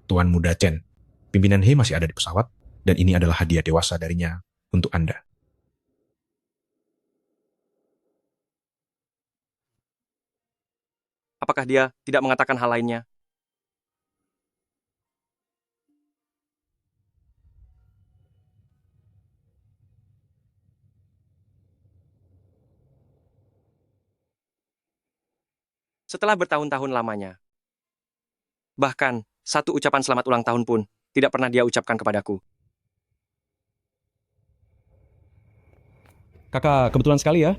Tuan Muda Chen. Pimpinan He masih ada di pesawat, dan ini adalah hadiah dewasa darinya untuk Anda. Apakah dia tidak mengatakan hal lainnya? Setelah bertahun-tahun lamanya. Bahkan, satu ucapan selamat ulang tahun pun tidak pernah dia ucapkan kepadaku. Kakak, kebetulan sekali ya.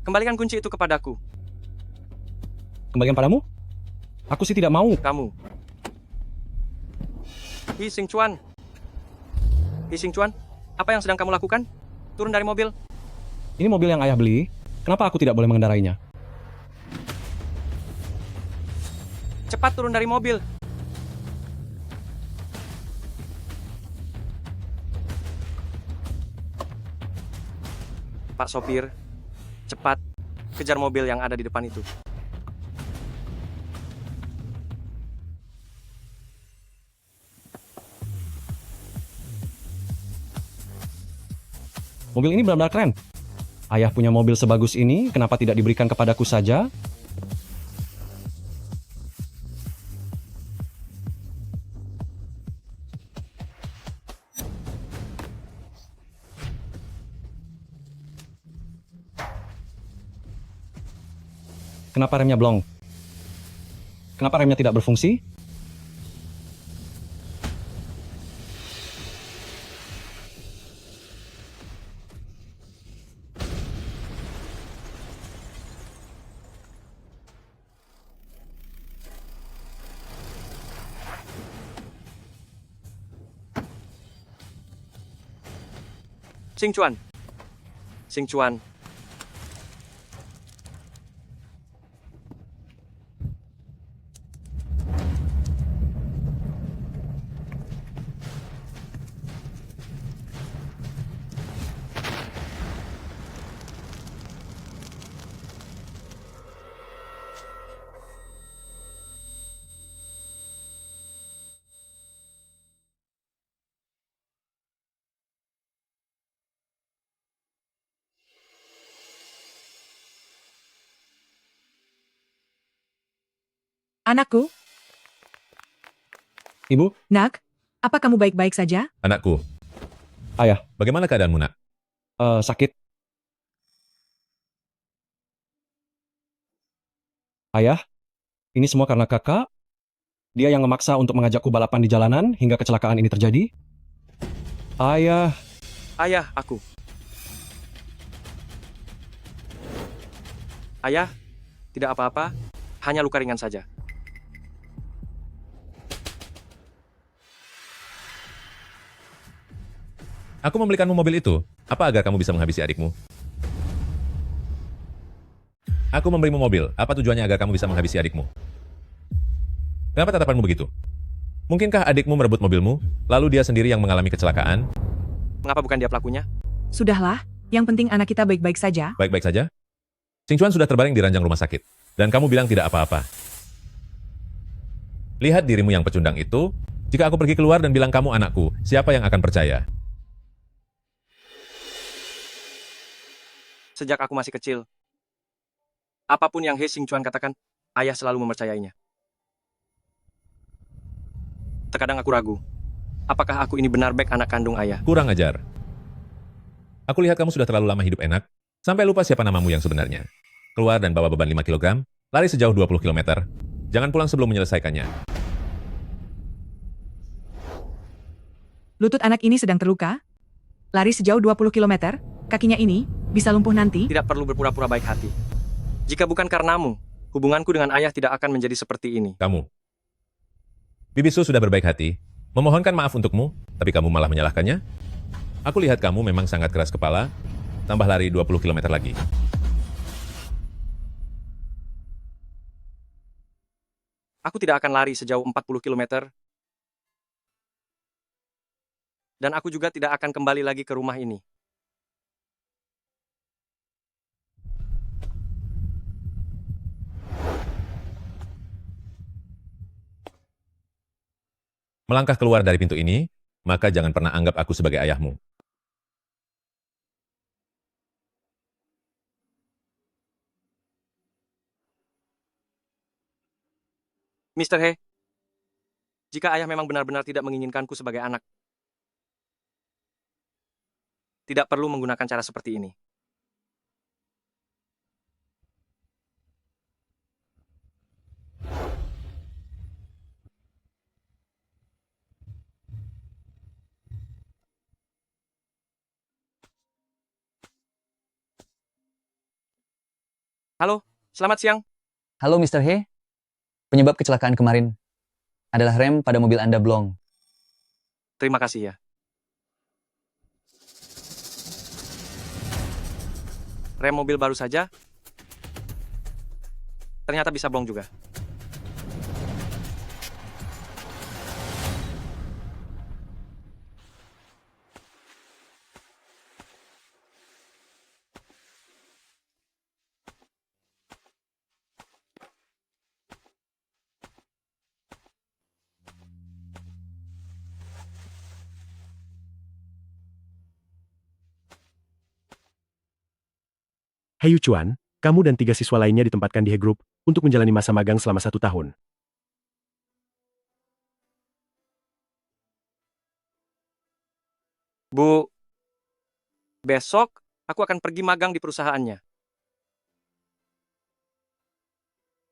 Kembalikan kunci itu kepadaku. Kembalikan padamu? Aku sih tidak mau. Kamu. Hi Xing Chuan. Hi Xing Chuan, apa yang sedang kamu lakukan? Turun dari mobil. Ini mobil yang ayah beli. Kenapa aku tidak boleh mengendarainya? Cepat turun dari mobil. Pak sopir, cepat kejar mobil yang ada di depan itu. Mobil ini benar-benar keren. Ayah punya mobil sebagus ini, kenapa tidak diberikan kepadaku saja? Kenapa remnya blong? Kenapa remnya tidak berfungsi? Xing Chuan. Xing Chuan. Anakku, Ibu, Nak, apa kamu baik-baik saja? Anakku, ayah, bagaimana keadaanmu, Nak? sakit. Ayah, ini semua karena kakak. Dia yang memaksa untuk mengajakku balapan di jalanan hingga kecelakaan ini terjadi. Ayah, Ayah, aku. Ayah, tidak apa-apa, hanya luka ringan saja. Aku membelikanmu mobil itu. Apa agar kamu bisa menghabisi adikmu? Aku memberimu mobil. Apa tujuannya agar kamu bisa menghabisi adikmu? Kenapa tatapanmu begitu? Mungkinkah adikmu merebut mobilmu, lalu dia sendiri yang mengalami kecelakaan? Mengapa bukan dia pelakunya? Sudahlah, yang penting anak kita baik-baik saja. Baik-baik saja? Xing Chuan sudah terbaring di ranjang rumah sakit. Dan kamu bilang tidak apa-apa. Lihat dirimu yang pecundang itu. Jika aku pergi keluar dan bilang kamu anakku, siapa yang akan percaya? Sejak aku masih kecil, apapun yang He Xing Chuan katakan, ayah selalu mempercayainya. Terkadang aku ragu, apakah aku ini benar baik anak kandung ayah? Kurang ajar. Aku lihat kamu sudah terlalu lama hidup enak, sampai lupa siapa namamu yang sebenarnya. Keluar dan bawa beban 5 kg, lari sejauh 20 km. Jangan pulang sebelum menyelesaikannya. Lutut anak ini sedang terluka. Lari sejauh 20 km, kakinya ini bisa lumpuh nanti. Tidak perlu berpura-pura baik hati. Jika bukan karenamu, hubunganku dengan ayah tidak akan menjadi seperti ini. Kamu. Bibisu sudah berbaik hati, memohonkan maaf untukmu, tapi kamu malah menyalahkannya. Aku lihat kamu memang sangat keras kepala, tambah lari 20 km lagi. Aku tidak akan lari sejauh 40 km. Dan aku juga tidak akan kembali lagi ke rumah ini. melangkah keluar dari pintu ini, maka jangan pernah anggap aku sebagai ayahmu. Mr. He, jika ayah memang benar-benar tidak menginginkanku sebagai anak, tidak perlu menggunakan cara seperti ini. Halo, selamat siang. Halo Mr. He, penyebab kecelakaan kemarin adalah rem pada mobil Anda blong. Terima kasih ya. Rem mobil baru saja, ternyata bisa blong juga. Hai Yuchuan, kamu dan 3 siswa lainnya ditempatkan di He Group untuk menjalani masa magang selama 1 tahun. Bu, besok aku akan pergi magang di perusahaannya.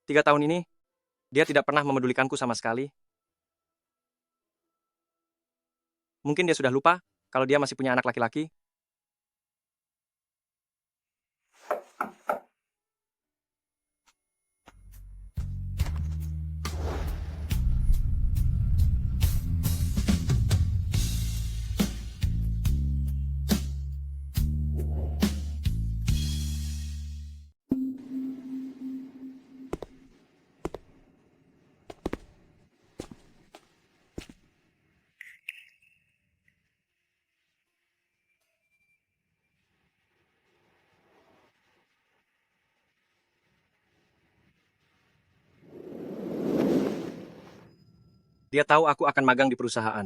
3 tahun ini, dia tidak pernah memedulikanku sama sekali. Mungkin dia sudah lupa kalau dia masih punya anak laki-laki. Dia tahu aku akan magang di perusahaan.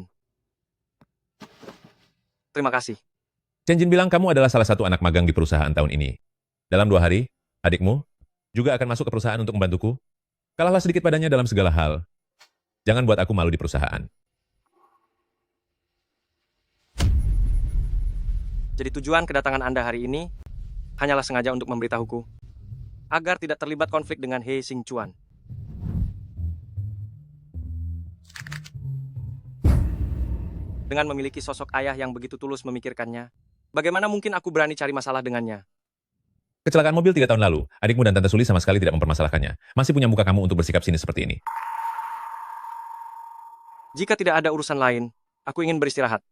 Terima kasih. Chen Jin bilang kamu adalah salah satu anak magang di perusahaan tahun ini. Dalam 2 hari, adikmu juga akan masuk ke perusahaan untuk membantuku. Kalahlah sedikit padanya dalam segala hal. Jangan buat aku malu di perusahaan. Jadi tujuan kedatangan Anda hari ini hanyalah sengaja untuk memberitahuku agar tidak terlibat konflik dengan He Xingchuan. Dengan memiliki sosok ayah yang begitu tulus memikirkannya, bagaimana mungkin aku berani cari masalah dengannya? Kecelakaan mobil 3 tahun lalu, adikmu dan Tante Suli sama sekali tidak mempermasalahkannya. Masih punya muka kamu untuk bersikap sinis seperti ini. Jika tidak ada urusan lain, aku ingin beristirahat.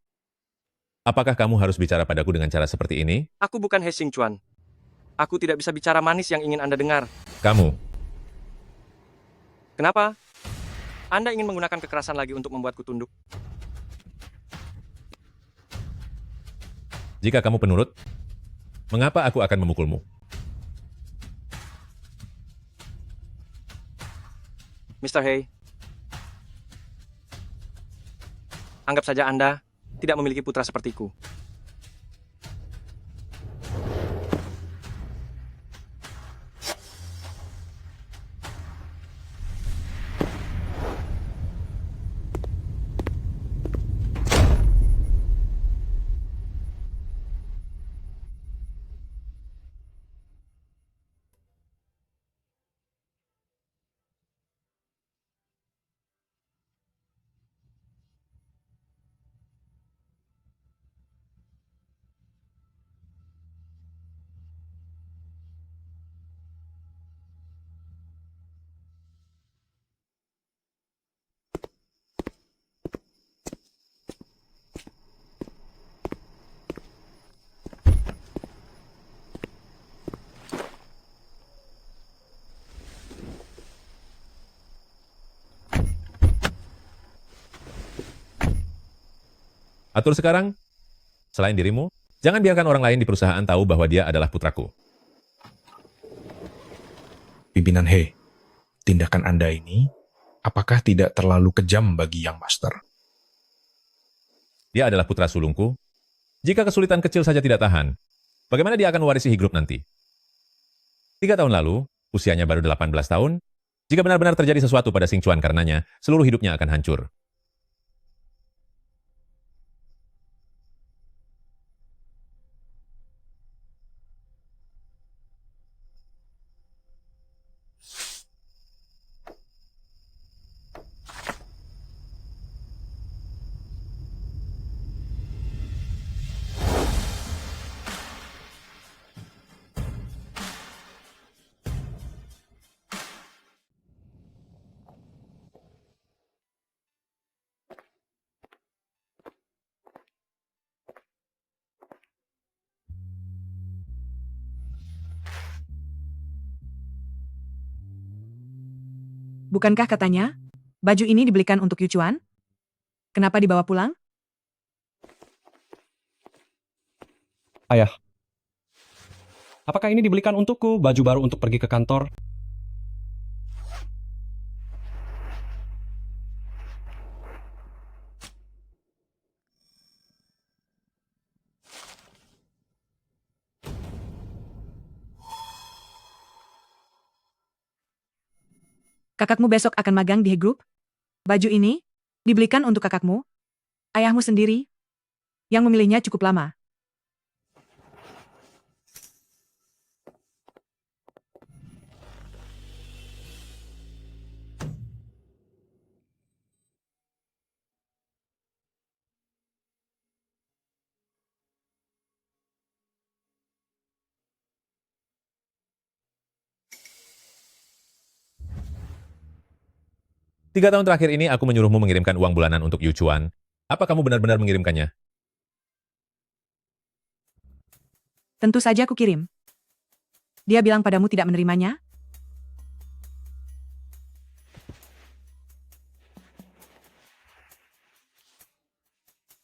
Apakah kamu harus bicara padaku dengan cara seperti ini? Aku bukan He Xingchuan. Aku tidak bisa bicara manis yang ingin Anda dengar. Kamu, Kenapa? Anda ingin menggunakan kekerasan lagi untuk membuatku tunduk? jika kamu penurut, mengapa aku akan memukulmu? Mr. He, anggap saja Anda tidak memiliki putra sepertiku. Atur sekarang, selain dirimu, jangan biarkan orang lain di perusahaan tahu bahwa dia adalah putraku. Pimpinan He, tindakan Anda ini apakah tidak terlalu kejam bagi Yang Master? Dia adalah putra sulungku. Jika kesulitan kecil saja tidak tahan, bagaimana dia akan mewarisi He Group nanti? 3 tahun lalu, usianya baru 18 tahun. Jika benar-benar terjadi sesuatu pada Xing Chuan karenanya, seluruh hidupnya akan hancur. Bukankah katanya, baju ini dibelikan untuk Yu Chuan? Kenapa dibawa pulang? Ayah, apakah ini dibelikan untukku, baju baru untuk pergi ke kantor? Kakakmu besok akan magang di He Group? Baju ini dibelikan untuk kakakmu, ayahmu sendiri, yang memilihnya cukup lama. Tiga tahun terakhir ini aku menyuruhmu mengirimkan uang bulanan untuk Yu Chuan. Apa kamu benar-benar mengirimkannya? Tentu saja aku kirim. Dia bilang padamu tidak menerimanya?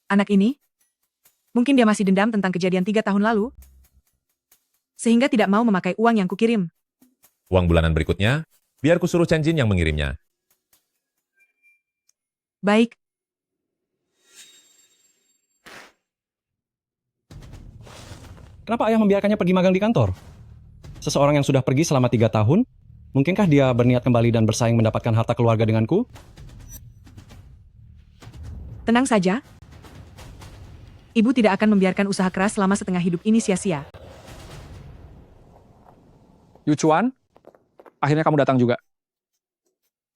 Anak ini? Mungkin dia masih dendam tentang kejadian 3 tahun lalu. Sehingga tidak mau memakai uang yang kukirim. Uang bulanan berikutnya, biar ku suruh Chen Jin yang mengirimnya. Baik. Kenapa ayah membiarkannya pergi magang di kantor? Seseorang yang sudah pergi selama 3 tahun, mungkinkah dia berniat kembali dan bersaing mendapatkan harta keluarga denganku? Tenang saja. Ibu tidak akan membiarkan usaha keras selama setengah hidup ini sia-sia. Yu Chuan, akhirnya kamu datang juga.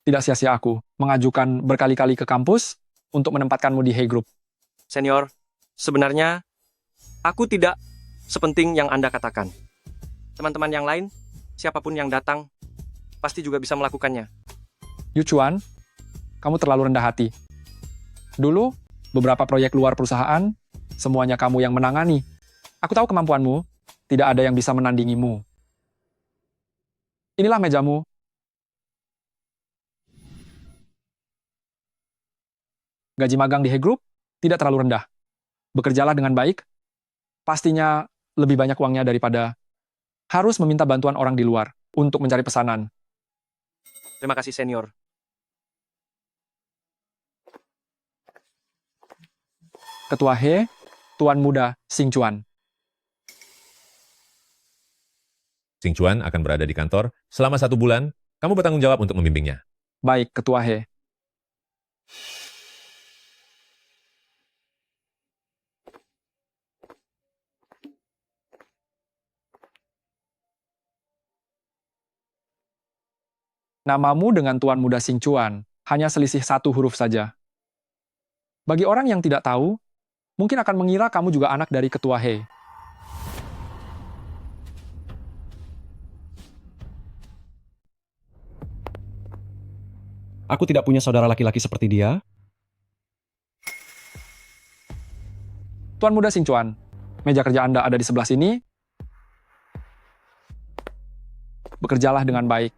Tidak sia-sia aku mengajukan berkali-kali ke kampus untuk menempatkanmu di He Group. Senior, sebenarnya aku tidak sepenting yang Anda katakan. Teman-teman yang lain, siapapun yang datang, pasti juga bisa melakukannya. Yu Chuan, kamu terlalu rendah hati. Dulu, beberapa proyek luar perusahaan, semuanya kamu yang menangani. Aku tahu kemampuanmu, tidak ada yang bisa menandingimu. Inilah mejamu. Gaji magang di He Group tidak terlalu rendah. Bekerjalah dengan baik, pastinya lebih banyak uangnya daripada harus meminta bantuan orang di luar untuk mencari pesanan. Terima kasih, senior. Ketua He, Tuan Muda Xing Chuan. Xing Chuan akan berada di kantor selama 1 bulan. Kamu bertanggung jawab untuk membimbingnya. Baik, Ketua He. Namamu dengan Tuan Muda Xing Chuan hanya selisih 1 huruf saja. Bagi orang yang tidak tahu, mungkin akan mengira kamu juga anak dari Ketua He. Aku tidak punya saudara laki-laki seperti dia. Tuan Muda Xing Chuan, meja kerja Anda ada di sebelah sini. Bekerjalah dengan baik.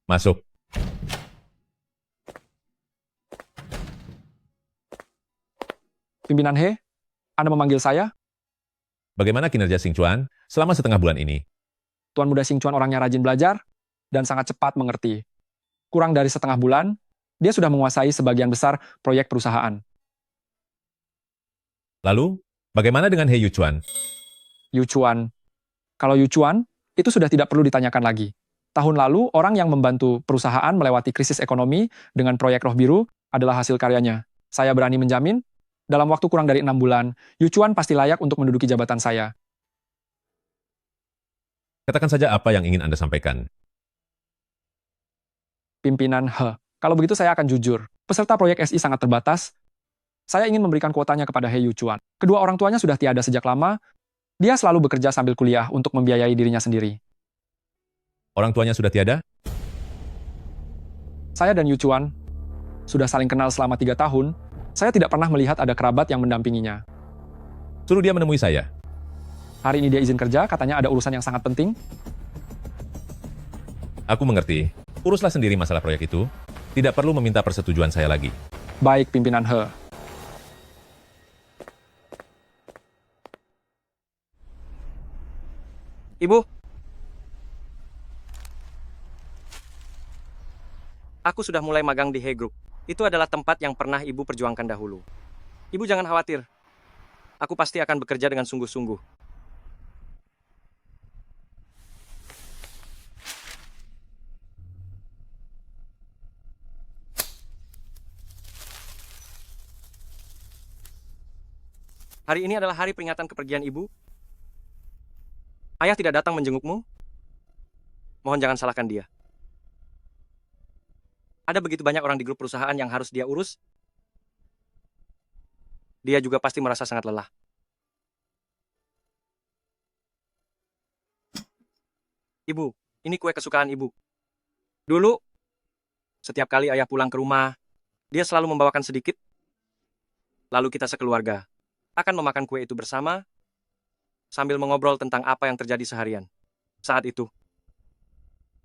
Masuk. Pimpinan He, Anda memanggil saya? Bagaimana kinerja Xing Chuan selama setengah bulan ini? Tuan Muda Xing Chuan orangnya rajin belajar dan sangat cepat mengerti. Kurang dari setengah bulan, dia sudah menguasai sebagian besar proyek perusahaan. Lalu, bagaimana dengan He Yuchuan? Yu Chuan. Kalau Yu Chuan, itu sudah tidak perlu ditanyakan lagi. Tahun lalu, orang yang membantu perusahaan melewati krisis ekonomi dengan proyek Roh Biru adalah hasil karyanya. Saya berani menjamin, dalam waktu kurang dari 6 bulan, Yu Chuan pasti layak untuk menduduki jabatan saya. Katakan saja apa yang ingin Anda sampaikan. Pimpinan He. Kalau begitu saya akan jujur. Peserta proyek SI sangat terbatas. Saya ingin memberikan kuotanya kepada He Yu Chuan. Kedua orang tuanya sudah tiada sejak lama. Dia selalu bekerja sambil kuliah untuk membiayai dirinya sendiri. Orang tuanya sudah tiada? Saya dan Yu Chuan sudah saling kenal selama 3 tahun. Saya tidak pernah melihat ada kerabat yang mendampinginya. Suruh dia menemui saya. Hari ini dia izin kerja, katanya ada urusan yang sangat penting. Aku mengerti. Uruslah sendiri masalah proyek itu. Tidak perlu meminta persetujuan saya lagi. Baik, pimpinan He. Ibu. Aku sudah mulai magang di He Group. Itu adalah tempat yang pernah Ibu perjuangkan dahulu. Ibu jangan khawatir. Aku pasti akan bekerja dengan sungguh-sungguh. Hari ini adalah hari peringatan kepergian Ibu. Ayah tidak datang menjengukmu. Mohon jangan salahkan dia. Ada begitu banyak orang di grup perusahaan yang harus dia urus. Dia juga pasti merasa sangat lelah. Ibu, ini kue kesukaan Ibu. Dulu, setiap kali ayah pulang ke rumah, dia selalu membawakan sedikit. Lalu kita sekeluarga akan memakan kue itu bersama, sambil mengobrol tentang apa yang terjadi seharian. Saat itu,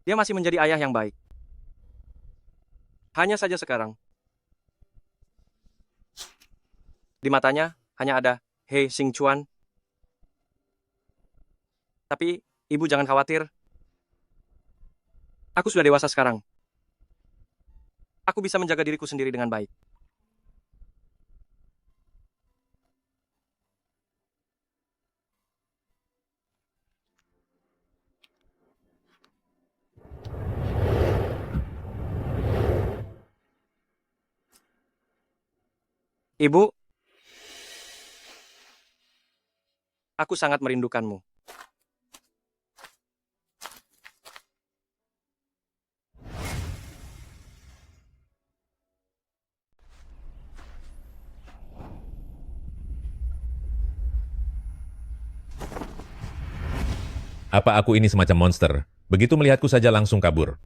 dia masih menjadi ayah yang baik. Hanya saja sekarang, di matanya hanya ada He Xing Chuan. Tapi, Ibu jangan khawatir. Aku sudah dewasa sekarang. Aku bisa menjaga diriku sendiri dengan baik. Ibu, aku sangat merindukanmu. Apa aku ini semacam monster? Begitu melihatku saja langsung kabur.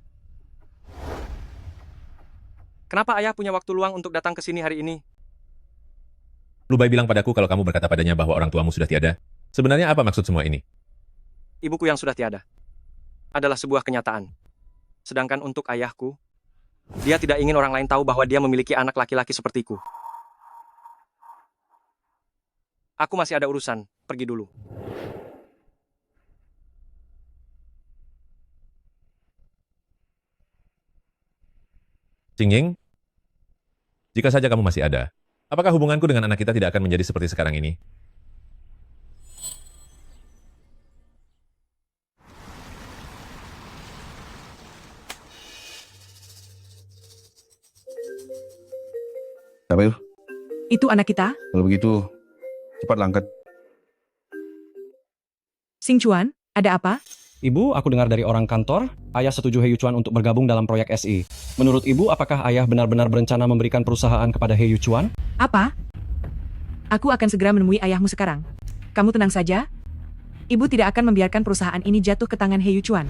Kenapa ayah punya waktu luang untuk datang ke sini hari ini? Lubai bilang padaku kalau kamu berkata padanya bahwa orang tuamu sudah tiada. Sebenarnya apa maksud semua ini? Ibuku yang sudah tiada adalah sebuah kenyataan. Sedangkan untuk ayahku, dia tidak ingin orang lain tahu bahwa dia memiliki anak laki-laki sepertiku. Aku masih ada urusan, pergi dulu. Xingying, jika saja kamu masih ada, apakah hubunganku dengan anak kita tidak akan menjadi seperti sekarang ini? Siapa itu? Itu anak kita, Kalau begitu, cepatlah angkat. Xing Chuan, ada apa? Ibu, aku dengar dari orang kantor, ayah setuju He Yu Chuan untuk bergabung dalam proyek SI. Menurut ibu, apakah ayah benar-benar berencana memberikan perusahaan kepada He Yu Chuan? Apa? Aku akan segera menemui ayahmu sekarang. Kamu tenang saja. Ibu tidak akan membiarkan perusahaan ini jatuh ke tangan He Yu Chuan.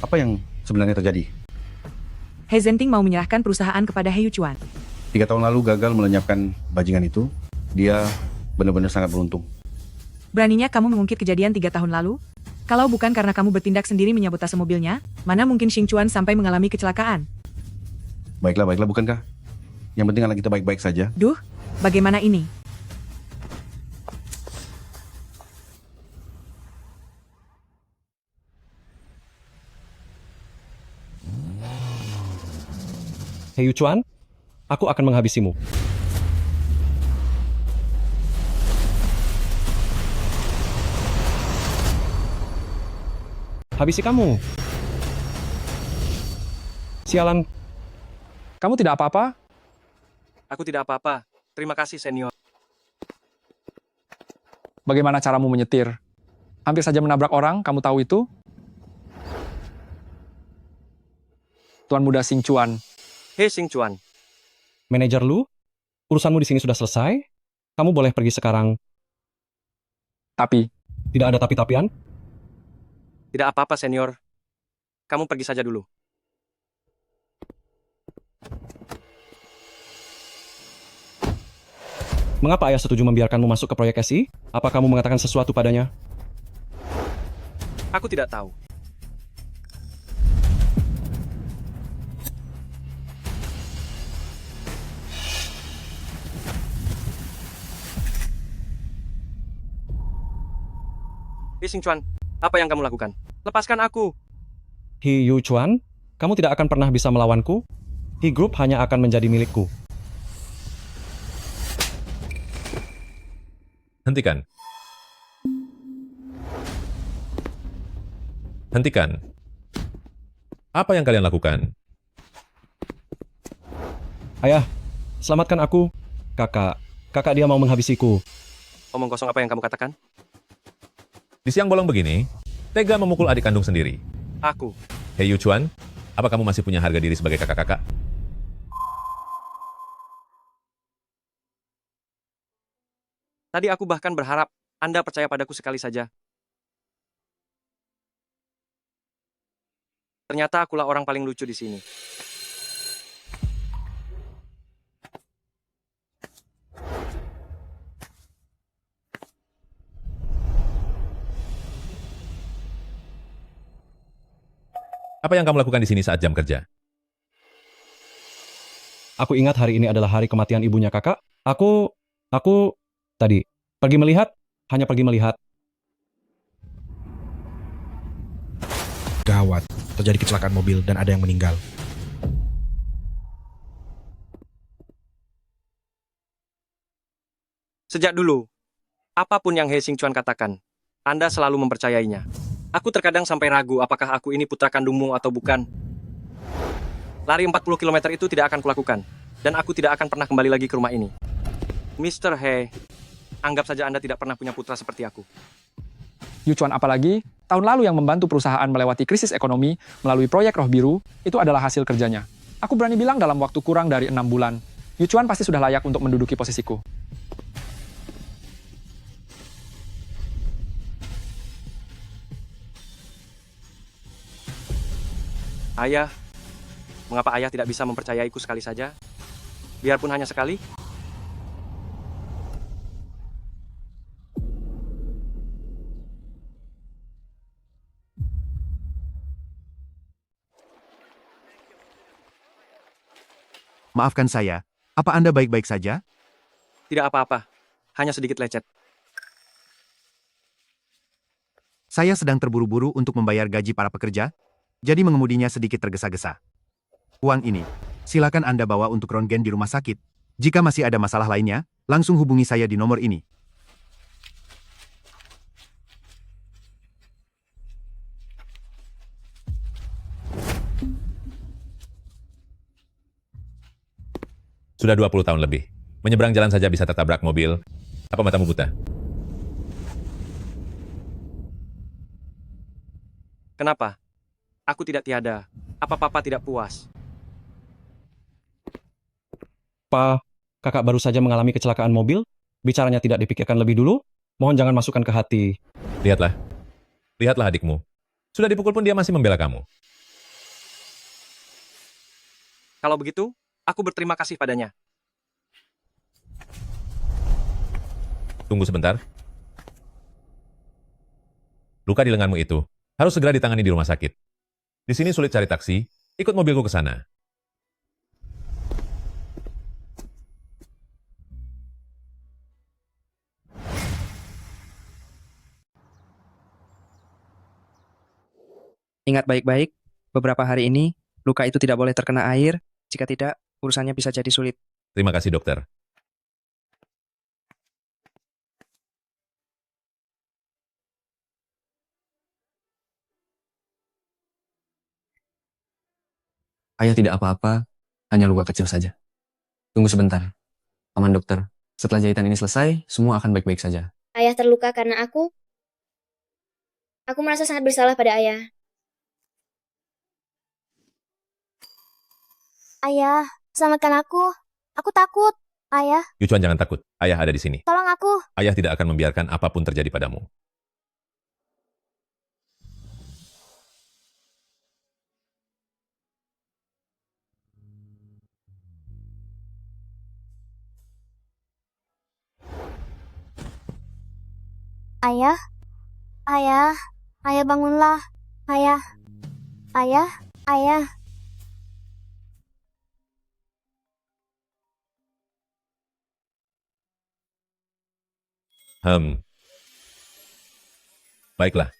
Apa yang sebenarnya terjadi? He Zhenting mau menyerahkan perusahaan kepada He Yu Chuan. 3 tahun lalu gagal melenyapkan bajingan itu. Dia benar-benar sangat beruntung. Beraninya kamu mengungkit kejadian 3 tahun lalu? Kalau bukan karena kamu bertindak sendiri menyabotase mobilnya, mana mungkin Xing Chuan sampai mengalami kecelakaan? Baiklah, bukankah? Yang penting anak kita baik-baik saja. Duh, bagaimana ini? Hei Yuchuan, aku akan menghabisimu. Habisi kamu. Sialan, Kamu tidak apa-apa? Aku tidak apa-apa. Terima kasih, senior. Bagaimana caramu menyetir? Hampir saja menabrak orang, kamu tahu itu? Tuan muda Xing Chuan, Hei, Xing Chuan. manajer Lu, urusanmu di sini sudah selesai. Kamu boleh pergi sekarang. tapi Tidak ada tapi-tapian. Tidak apa-apa, senior. Kamu pergi saja dulu. Mengapa ayah setuju membiarkanmu masuk ke proyek SI? Apa kamu mengatakan sesuatu padanya? Aku tidak tahu. Hei, Xing Chuan. Apa yang kamu lakukan? Lepaskan aku. He Yuchuan, kamu tidak akan pernah bisa melawanku. He Group hanya akan menjadi milikku. Hentikan. Hentikan. Apa yang kalian lakukan? Ayah, selamatkan aku. Kakak dia mau menghabisiku. Omong kosong apa yang kamu katakan? Di siang bolong begini, tega memukul adik kandung sendiri. Aku. Hei Yuchuan, apa kamu masih punya harga diri sebagai kakak-kakak? Tadi aku bahkan berharap Anda percaya padaku sekali saja. Ternyata akulah orang paling lucu di sini. Apa yang kamu lakukan di sini saat jam kerja? Aku ingat hari ini adalah hari kematian ibunya kakak. Aku tadi pergi melihat, hanya pergi melihat. Gawat, terjadi kecelakaan mobil dan ada yang meninggal. Sejak dulu, apapun yang He Xing Chuan katakan, Anda selalu mempercayainya. Aku terkadang sampai ragu apakah aku ini putra kandungmu atau bukan. Lari 40 km itu tidak akan kulakukan, dan aku tidak akan pernah kembali lagi ke rumah ini. Mr. He, anggap saja Anda tidak pernah punya putra seperti aku. Yuchuan apalagi, tahun lalu yang membantu perusahaan melewati krisis ekonomi melalui proyek Roh Biru, itu adalah hasil kerjanya. Aku berani bilang dalam waktu kurang dari 6 bulan, Yuchuan pasti sudah layak untuk menduduki posisiku. Ayah, mengapa ayah tidak bisa mempercayaiku sekali saja? Biarpun hanya sekali. Maafkan saya, apa Anda baik-baik saja? Tidak apa-apa, hanya sedikit lecet. Saya sedang terburu-buru untuk membayar gaji para pekerja, jadi mengemudinya sedikit tergesa-gesa. Uang ini, silakan Anda bawa untuk rongen di rumah sakit. Jika masih ada masalah lainnya, langsung hubungi saya di nomor ini. Sudah 20 tahun lebih. Menyeberang jalan saja bisa tertabrak mobil. Apa matamu buta? Kenapa? Aku tidak tiada. Apa papa tidak puas? Pa, kakak baru saja mengalami kecelakaan mobil. Bicaranya tidak dipikirkan lebih dulu. Mohon jangan masukkan ke hati. Lihatlah. Lihatlah adikmu. Sudah dipukul pun dia masih membela kamu. Kalau begitu, aku berterima kasih padanya. Tunggu sebentar. Luka di lenganmu itu harus segera ditangani di rumah sakit. Di sini sulit cari taksi, ikut mobilku ke sana. Ingat baik-baik, beberapa hari ini, luka itu tidak boleh terkena air, jika tidak, urusannya bisa jadi sulit. Terima kasih, dokter. Ayah tidak apa-apa, hanya luka kecil saja. Tunggu sebentar. Paman dokter, setelah jahitan ini selesai, semua akan baik-baik saja. Ayah terluka karena aku. Aku merasa sangat bersalah pada ayah. Ayah, selamatkan aku. Aku takut. Ayah, Yuchuan, jangan takut. Ayah ada di sini. tolong aku. Ayah tidak akan membiarkan apapun terjadi padamu. Ayah, ayah, ayah bangunlah. Ayah, ayah, ayah. Baiklah.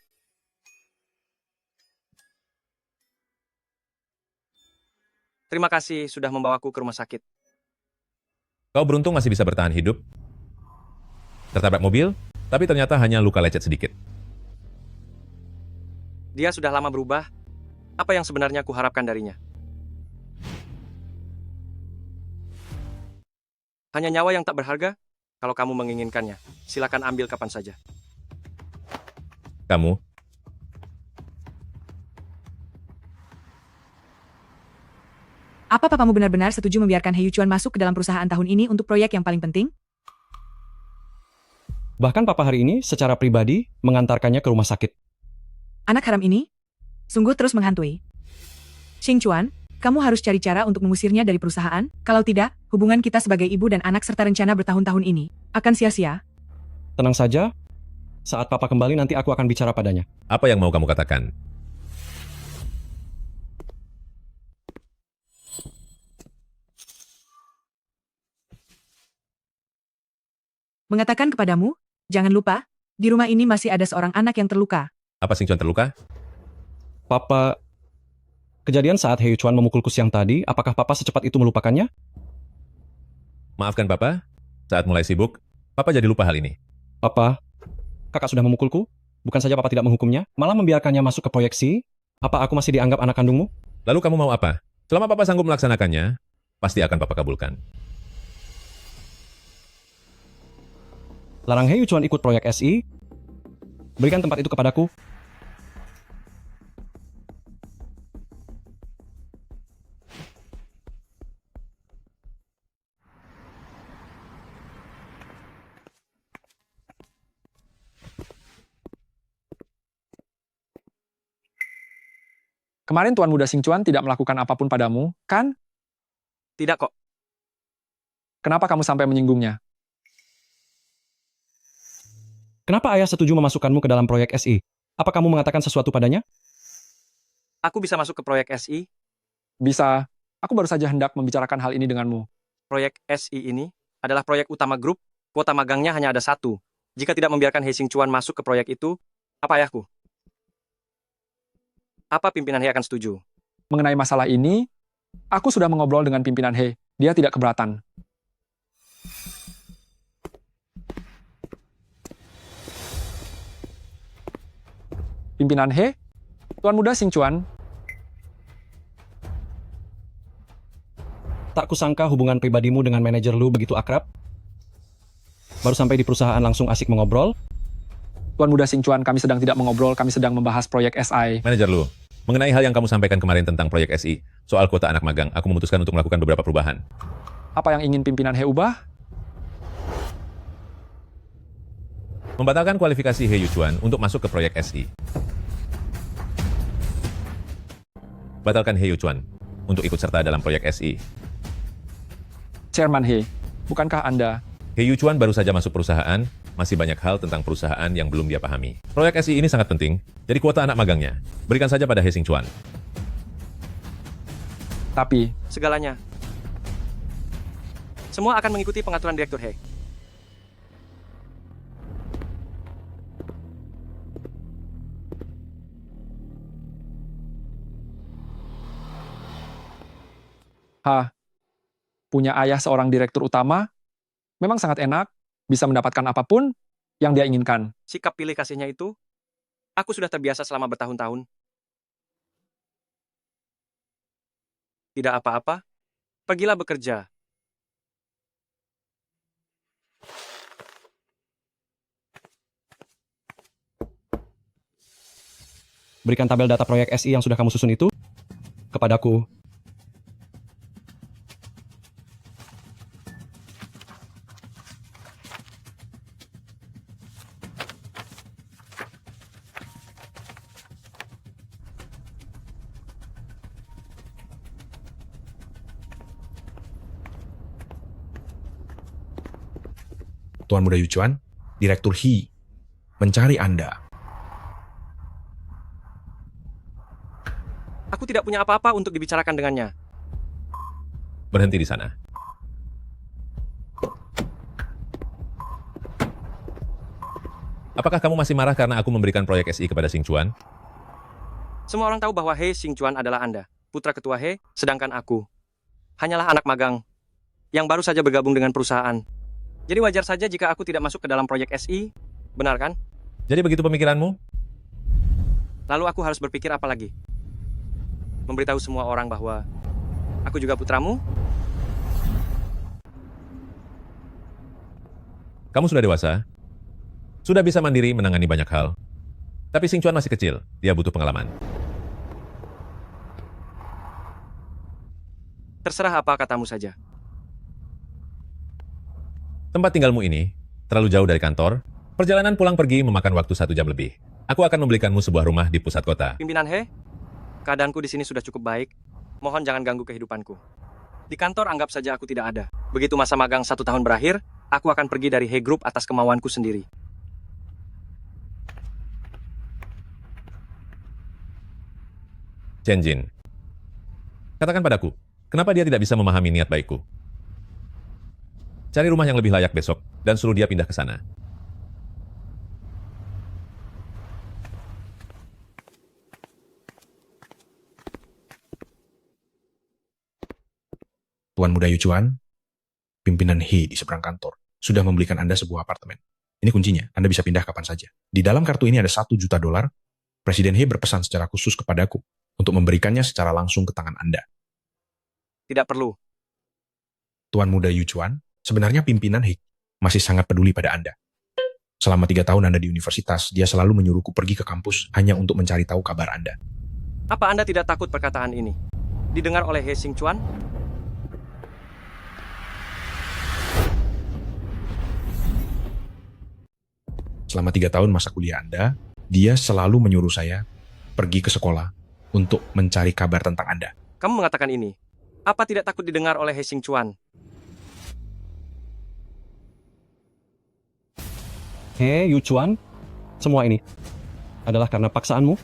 Terima kasih sudah membawaku ke rumah sakit. Kau beruntung masih bisa bertahan hidup. Tertabrak mobil, tapi ternyata hanya luka lecet sedikit. Dia sudah lama berubah. Apa yang sebenarnya kuharapkan darinya? Hanya nyawa yang tak berharga? Kalau kamu menginginkannya, silakan ambil kapan saja. Kamu, Apa papamu benar-benar setuju membiarkan He Yuchuan masuk ke dalam perusahaan tahun ini untuk proyek yang paling penting? Bahkan papa hari ini secara pribadi mengantarkannya ke rumah sakit. Anak haram ini sungguh terus menghantui. Xing Chuan, kamu harus cari cara untuk mengusirnya dari perusahaan. Kalau tidak, hubungan kita sebagai ibu dan anak serta rencana bertahun-tahun ini akan sia-sia. Tenang saja, saat papa kembali nanti aku akan bicara padanya. apa yang mau kamu katakan? Mengatakan kepadamu, jangan lupa, di rumah ini masih ada seorang anak yang terluka. Apa Xingchuan terluka? Papa, kejadian saat He Yuchuan memukulku siang tadi, apakah papa secepat itu melupakannya? Maafkan Papa, saat mulai sibuk, Papa jadi lupa hal ini. Papa, kakak sudah memukulku? Bukan saja papa tidak menghukumnya, malah membiarkannya masuk ke proyeksi? Apa aku masih dianggap anak kandungmu? Lalu kamu mau apa? Selama Papa sanggup melaksanakannya, pasti akan Papa kabulkan. Larang He Yuchuan ikut proyek SI? Berikan tempat itu kepadaku. Kemarin Tuan Muda Xingchuan tidak melakukan apapun padamu, kan? Tidak kok. Kenapa kamu sampai menyinggungnya? Kenapa ayah setuju memasukkanmu ke dalam proyek SI? Apa kamu mengatakan sesuatu padanya? Aku bisa masuk ke proyek SI. Bisa. Aku baru saja hendak membicarakan hal ini denganmu. Proyek SI ini adalah proyek utama grup. Kuota magangnya hanya ada 1. Jika tidak membiarkan He Xingchuan masuk ke proyek itu, apa ayahku? Apa pimpinan He akan setuju? Mengenai masalah ini, aku sudah mengobrol dengan pimpinan He. Dia tidak keberatan. Pimpinan He, Tuan Muda Xingchuan, Tak kusangka hubungan pribadimu dengan manajer lu begitu akrab. Baru sampai di perusahaan langsung asik mengobrol. Tuan Muda Xingchuan, kami sedang tidak mengobrol, kami sedang membahas proyek SI. Manajer Lu, mengenai hal yang kamu sampaikan kemarin tentang proyek SI, soal kuota anak magang, aku memutuskan untuk melakukan beberapa perubahan. Apa yang ingin pimpinan He ubah? Membatalkan kualifikasi He Yuchuan untuk masuk ke proyek SI. Batalkan He Yuchuan untuk ikut serta dalam proyek SI. Chairman He, bukankah Anda? He Yuchuan baru saja masuk perusahaan, masih banyak hal tentang perusahaan yang belum dia pahami. Proyek SI ini sangat penting, jadi kuota anak magangnya, berikan saja pada He Xingchuan. Tapi, Segalanya. Semua akan mengikuti pengaturan Direktur He. Punya ayah seorang direktur utama, memang sangat enak, bisa mendapatkan apapun yang dia inginkan. Sikap pilih kasihnya itu, aku sudah terbiasa selama bertahun-tahun. Tidak apa-apa, pergilah bekerja. Berikan tabel data proyek SI yang sudah kamu susun itu kepadaku. Tuan Muda Yuchuan, Direktur He, mencari Anda. Aku tidak punya apa-apa untuk dibicarakan dengannya. Berhenti di sana. Apakah kamu masih marah karena aku memberikan proyek SI kepada Xing Chuan? Semua orang tahu bahwa He Xingchuan adalah Anda, putra ketua He, sedangkan aku hanyalah anak magang yang baru saja bergabung dengan perusahaan. Jadi wajar saja jika aku tidak masuk ke dalam proyek SI, benar kan? Jadi begitu pemikiranmu? Lalu aku harus berpikir apa lagi? Memberitahu semua orang bahwa aku juga putramu? Kamu sudah dewasa, sudah bisa mandiri menangani banyak hal. Tapi Xing Chuan masih kecil, dia butuh pengalaman. Terserah apa katamu saja. Tempat tinggalmu ini terlalu jauh dari kantor. Perjalanan pulang pergi memakan waktu 1 jam lebih. Aku akan membelikanmu sebuah rumah di pusat kota. Pimpinan He, keadaanku di sini sudah cukup baik. Mohon jangan ganggu kehidupanku. Di kantor anggap saja aku tidak ada. Begitu masa magang 1 tahun berakhir, aku akan pergi dari He Group atas kemauanku sendiri. Chen Jin, katakan padaku, kenapa dia tidak bisa memahami niat baikku? Cari rumah yang lebih layak besok, dan suruh dia pindah ke sana. Tuan Muda Yuchuan, pimpinan He di seberang kantor, sudah membelikan Anda sebuah apartemen. Ini kuncinya, Anda bisa pindah kapan saja. Di dalam kartu ini ada $1 juta. Presiden He berpesan secara khusus kepadaku untuk memberikannya secara langsung ke tangan Anda. Tidak perlu. Tuan Muda Yuchuan, sebenarnya pimpinan He masih sangat peduli pada Anda. Selama 3 tahun Anda di universitas, dia selalu menyuruhku pergi ke kampus hanya untuk mencari tahu kabar Anda. Apa Anda tidak takut perkataan ini didengar oleh He Xingchuan? Selama 3 tahun masa kuliah Anda, dia selalu menyuruh saya pergi ke sekolah untuk mencari kabar tentang Anda. Kamu mengatakan ini. Apa tidak takut didengar oleh He Xingchuan? He Yuchuan, semua ini adalah karena paksaanmu.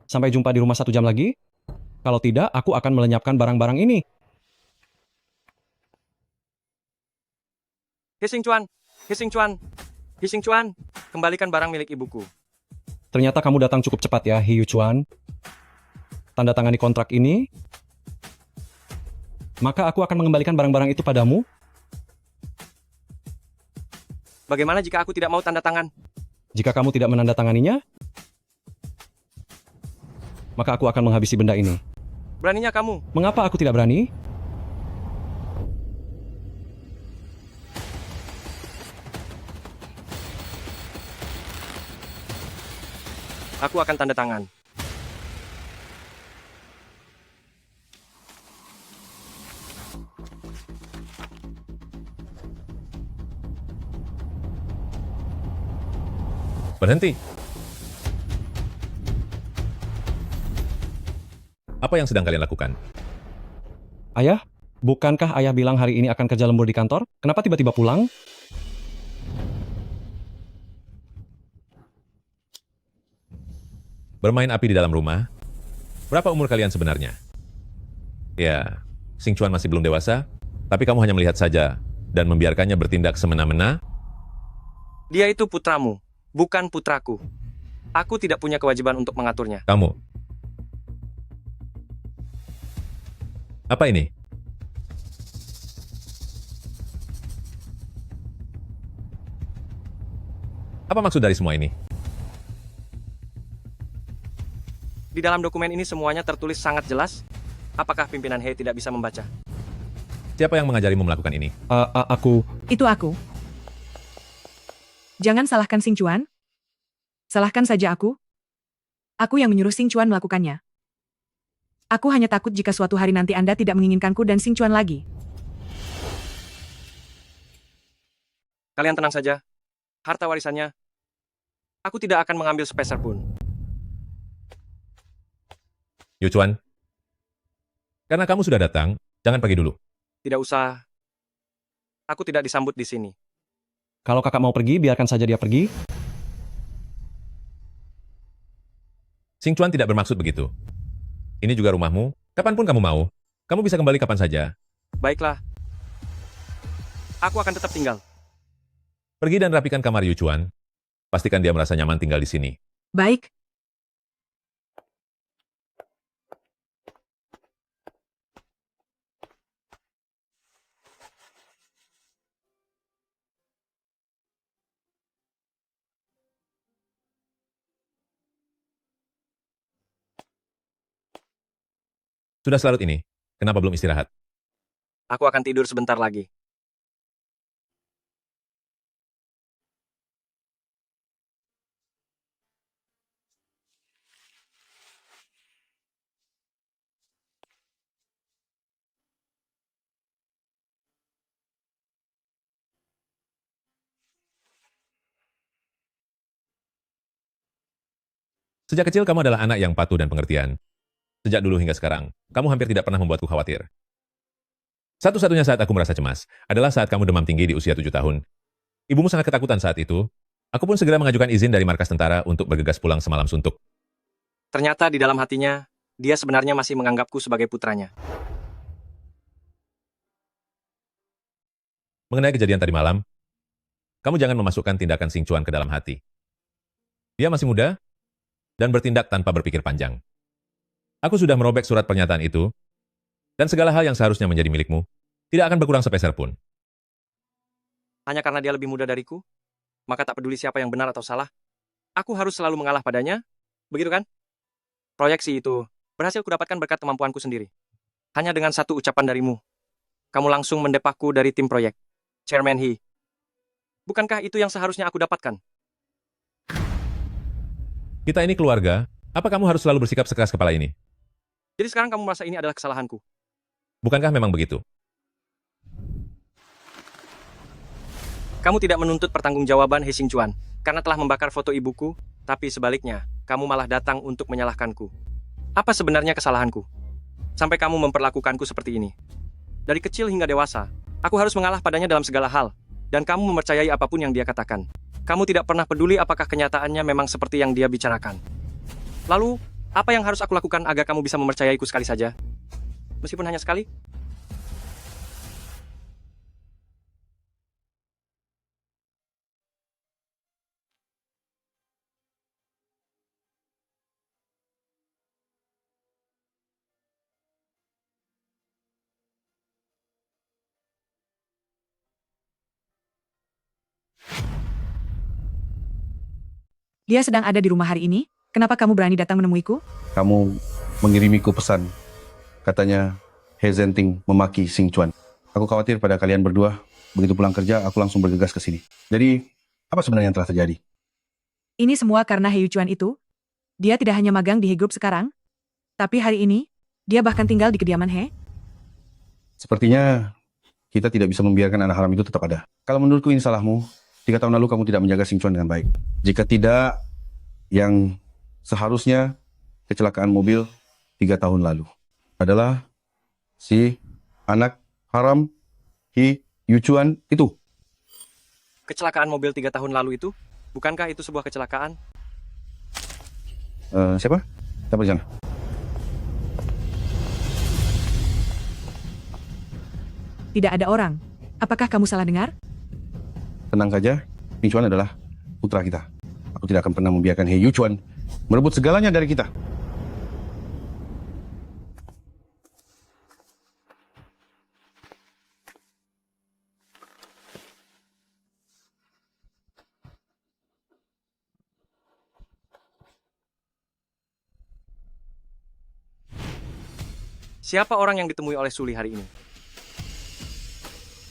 Sampai jumpa di rumah 1 jam lagi. Kalau tidak, aku akan melenyapkan barang-barang ini. He Xingchuan, He Xingchuan, He Xingchuan, kembalikan barang milik ibuku. Ternyata kamu datang cukup cepat ya, He Yuchuan. Tanda tangani kontrak ini, maka aku akan mengembalikan barang-barang itu padamu. Bagaimana jika aku tidak mau tanda tangan? Jika kamu tidak menandatanganinya, maka aku akan menghabisi benda ini. Beraninya kamu? Mengapa aku tidak berani? Aku akan tanda tangan. Berhenti. Apa yang sedang kalian lakukan? Ayah, bukankah ayah bilang hari ini akan kerja lembur di kantor? Kenapa tiba-tiba pulang? Bermain api di dalam rumah? Berapa umur kalian sebenarnya? Ya, Xing Chuan masih belum dewasa, tapi kamu hanya melihat saja dan membiarkannya bertindak semena-mena. Dia itu putramu, bukan putraku. Aku tidak punya kewajiban untuk mengaturnya. Kamu. Apa ini? Apa maksud dari semua ini? Di dalam dokumen ini semuanya tertulis sangat jelas. Apakah pimpinan He tidak bisa membaca? Siapa yang mengajarimu melakukan ini? Aku. Itu aku. Jangan salahkan Xing Chuan. Salahkan saja aku. Aku yang menyuruh Xing Chuan melakukannya. Aku hanya takut jika suatu hari nanti Anda tidak menginginkanku dan Xing Chuan lagi. Kalian tenang saja. Harta warisannya, aku tidak akan mengambil sepeser pun. Yu Chuan, karena kamu sudah datang, jangan pergi dulu. Tidak usah. Aku tidak disambut di sini. Kalau kakak mau pergi, biarkan saja dia pergi. Xing Chuan tidak bermaksud begitu. Ini juga rumahmu, kapanpun kamu mau. Kamu bisa kembali kapan saja. Baiklah. Aku akan tetap tinggal. Pergi dan rapikan kamar Yu Chuan. Pastikan dia merasa nyaman tinggal di sini. Baik. Sudah selarut ini, kenapa belum istirahat? Aku akan tidur sebentar lagi. Sejak kecil kamu adalah anak yang patuh dan pengertian. Sejak dulu hingga sekarang, kamu hampir tidak pernah membuatku khawatir. Satu-satunya saat aku merasa cemas adalah saat kamu demam tinggi di usia 7 tahun. Ibumu sangat ketakutan saat itu. Aku pun segera mengajukan izin dari markas tentara untuk bergegas pulang semalam suntuk. Ternyata di dalam hatinya, dia sebenarnya masih menganggapku sebagai putranya. Mengenai kejadian tadi malam, kamu jangan memasukkan tindakan Xing Chuan ke dalam hati. Dia masih muda dan bertindak tanpa berpikir panjang. Aku sudah merobek surat pernyataan itu, dan segala hal yang seharusnya menjadi milikmu tidak akan berkurang sepeser pun. Hanya karena dia lebih muda dariku, maka tak peduli siapa yang benar atau salah, aku harus selalu mengalah padanya, begitu kan? Proyeksi itu berhasil kudapatkan berkat kemampuanku sendiri. Hanya dengan satu ucapan darimu, kamu langsung mendepakku dari tim proyek. Chairman He. Bukankah itu yang seharusnya aku dapatkan? Kita ini keluarga, apa kamu harus selalu bersikap sekeras kepala ini? Jadi sekarang kamu merasa ini adalah kesalahanku. Bukankah memang begitu? Kamu tidak menuntut pertanggungjawaban He Xing Chuan karena telah membakar foto ibuku, tapi sebaliknya, kamu malah datang untuk menyalahkanku. Apa sebenarnya kesalahanku? Sampai kamu memperlakukanku seperti ini. Dari kecil hingga dewasa, aku harus mengalah padanya dalam segala hal, dan kamu mempercayai apapun yang dia katakan. Kamu tidak pernah peduli apakah kenyataannya memang seperti yang dia bicarakan. Lalu, apa yang harus aku lakukan agar kamu bisa mempercayaiku sekali saja? Meskipun hanya sekali? Dia sedang ada di rumah hari ini. Kenapa kamu berani datang menemuiku? Kamu mengirimiku pesan. Katanya He Zhenting memaki Xing Chuan. Aku khawatir pada kalian berdua. Begitu pulang kerja, aku langsung bergegas ke sini. Jadi, apa sebenarnya yang telah terjadi? Ini semua karena He Yuchuan itu. Dia tidak hanya magang di He Group sekarang, tapi hari ini, dia bahkan tinggal di kediaman He. Sepertinya kita tidak bisa membiarkan anak haram itu tetap ada. Kalau menurutku ini salahmu. 3 tahun lalu kamu tidak menjaga Xing Chuan dengan baik. Jika tidak, yang seharusnya kecelakaan mobil 3 tahun lalu adalah si anak haram He Yuchuan itu. Kecelakaan mobil 3 tahun lalu itu? Bukankah itu sebuah kecelakaan? Siapa? Siapa di sana? Tidak ada orang. Apakah kamu salah dengar? Tenang saja, Xing Chuan adalah putra kita. Aku tidak akan pernah membiarkan He Yuchuan merebut segalanya dari kita. Siapa orang yang ditemui oleh Suli hari ini?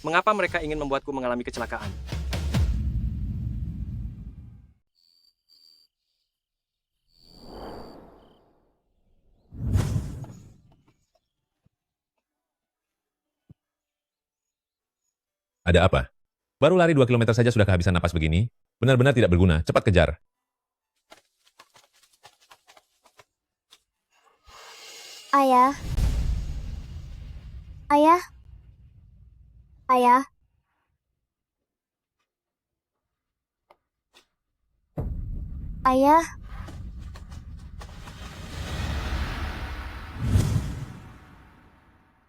Mengapa mereka ingin membuatku mengalami kecelakaan? Ada apa? Baru lari 2 kilometer saja sudah kehabisan napas begini? Benar-benar tidak berguna. Cepat kejar. Ayah. Ayah. Ayah. Ayah.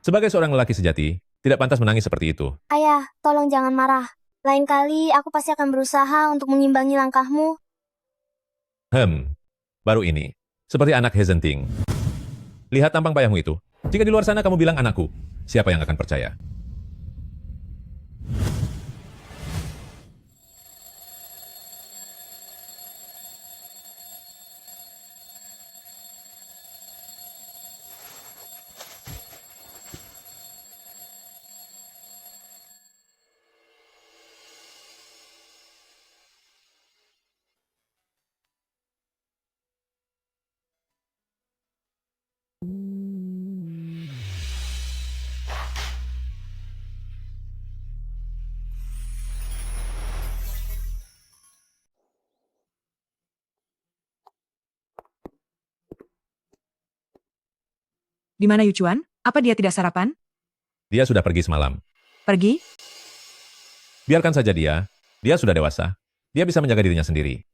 Sebagai seorang lelaki sejati, tidak pantas menangis seperti itu. Ayah, tolong jangan marah. Lain kali aku pasti akan berusaha untuk mengimbangi langkahmu. Baru ini. Seperti anak Hezenting. Lihat tampang payahmu itu. Jika di luar sana kamu bilang anakku, siapa yang akan percaya? Di mana Yuchuan? Apa dia tidak sarapan? Dia sudah pergi semalam. Pergi? Biarkan saja dia. Dia sudah dewasa. Dia bisa menjaga dirinya sendiri.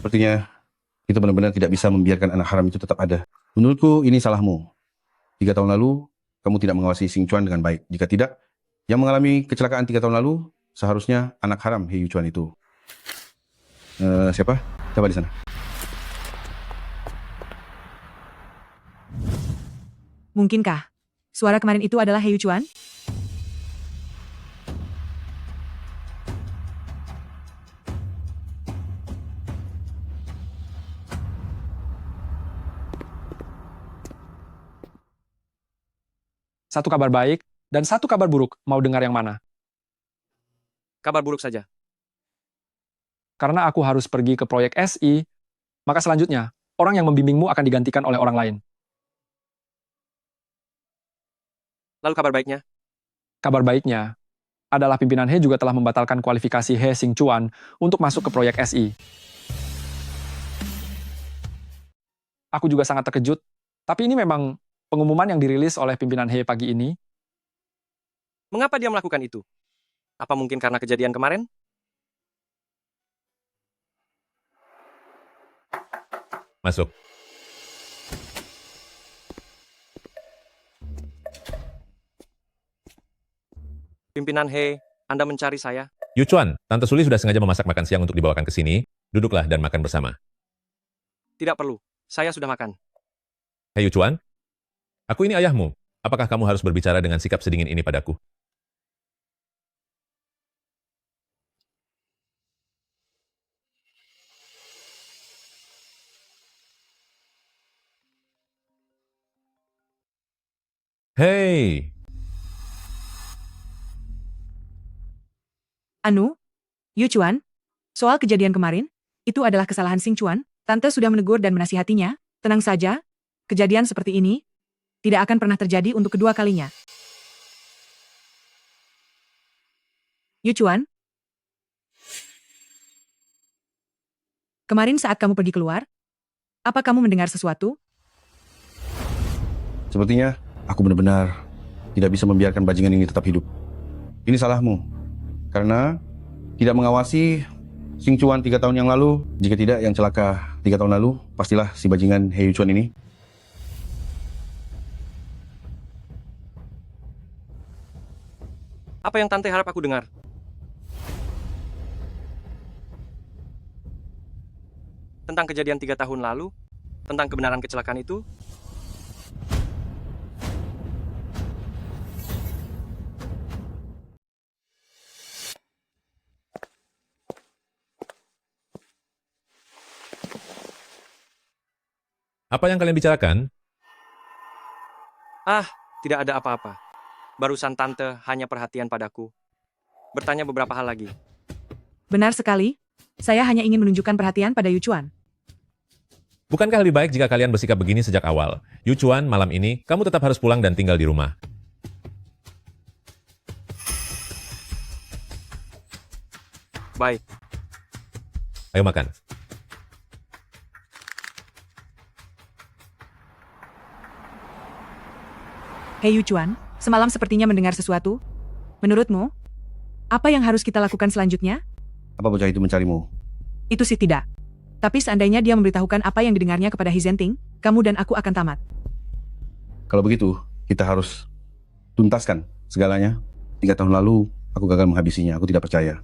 Sepertinya kita benar-benar tidak bisa membiarkan anak haram itu tetap ada. Menurutku ini salahmu. 3 tahun lalu, kamu tidak mengawasi Xing Chuan dengan baik. Jika tidak, yang mengalami kecelakaan 3 tahun lalu, seharusnya anak haram He Yuchuan itu. Siapa? Coba di sana. Mungkinkah suara kemarin itu adalah He Yuchuan? Satu kabar baik dan satu kabar buruk. Mau dengar yang mana? Kabar buruk saja. Karena aku harus pergi ke proyek SI, maka selanjutnya, orang yang membimbingmu akan digantikan oleh orang lain. Lalu kabar baiknya? Kabar baiknya adalah pimpinan He juga telah membatalkan kualifikasi He Xing Chuan untuk masuk ke proyek SI. Aku juga sangat terkejut, tapi ini memang pengumuman yang dirilis oleh pimpinan He pagi ini. Mengapa dia melakukan itu? Apa mungkin karena kejadian kemarin? Masuk. Pimpinan He, Anda mencari saya? Yuchuan, Tante Suli sudah sengaja memasak makan siang untuk dibawakan ke sini. Duduklah dan makan bersama. Tidak perlu. Saya sudah makan. Hei Yuchuan, aku ini ayahmu. Apakah kamu harus berbicara dengan sikap sedingin ini padaku? Hei! Anu, Yuchuan, soal kejadian kemarin, itu adalah kesalahan Xing Chuan. Tante sudah menegur dan menasihatinya. Tenang saja, kejadian seperti ini tidak akan pernah terjadi untuk kedua kalinya. Yuchuan, kemarin saat kamu pergi keluar, apa kamu mendengar sesuatu? Sepertinya aku benar-benar tidak bisa membiarkan bajingan ini tetap hidup. Ini salahmu. Karena tidak mengawasi Xing Chuan 3 tahun yang lalu. Jika tidak, yang celaka 3 tahun lalu, pastilah si bajingan He Yuchuan ini. Apa yang Tante harap aku dengar? Tentang kejadian 3 tahun lalu? Tentang kebenaran kecelakaan itu? Apa yang kalian bicarakan? Ah, tidak ada apa-apa. Barusan Tante hanya perhatian padaku. Bertanya beberapa hal lagi. Benar sekali. Saya hanya ingin menunjukkan perhatian pada Yuchuan. Bukankah lebih baik jika kalian bersikap begini sejak awal? Yuchuan, malam ini, kamu tetap harus pulang dan tinggal di rumah. Baik. Ayo makan. Hei Yuchuan, semalam sepertinya mendengar sesuatu. Menurutmu, apa yang harus kita lakukan selanjutnya? Apa bocah itu mencarimu? Itu sih tidak. Tapi seandainya dia memberitahukan apa yang didengarnya kepada Hizenting, kamu dan aku akan tamat. Kalau begitu, kita harus tuntaskan segalanya. 3 tahun lalu, aku gagal menghabisinya. Aku tidak percaya.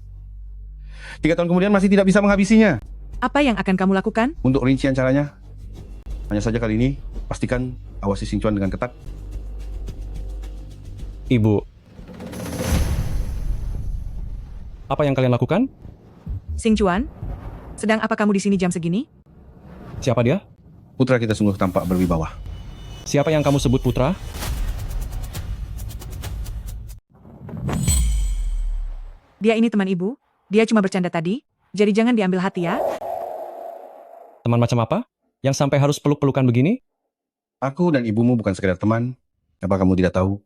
3 tahun kemudian masih tidak bisa menghabisinya. Apa yang akan kamu lakukan? Untuk rincian caranya, hanya saja kali ini, pastikan awasi Xing Chuan dengan ketat. Ibu. Apa yang kalian lakukan? Xing Chuan, sedang apa kamu di sini jam segini? Siapa dia? Putra kita sungguh tampak berwibawa. Siapa yang kamu sebut putra? Dia ini teman ibu. Dia cuma bercanda tadi. Jadi jangan diambil hati ya. Teman macam apa? Yang sampai harus peluk-pelukan begini? Aku dan ibumu bukan sekedar teman. Apa kamu tidak tahu?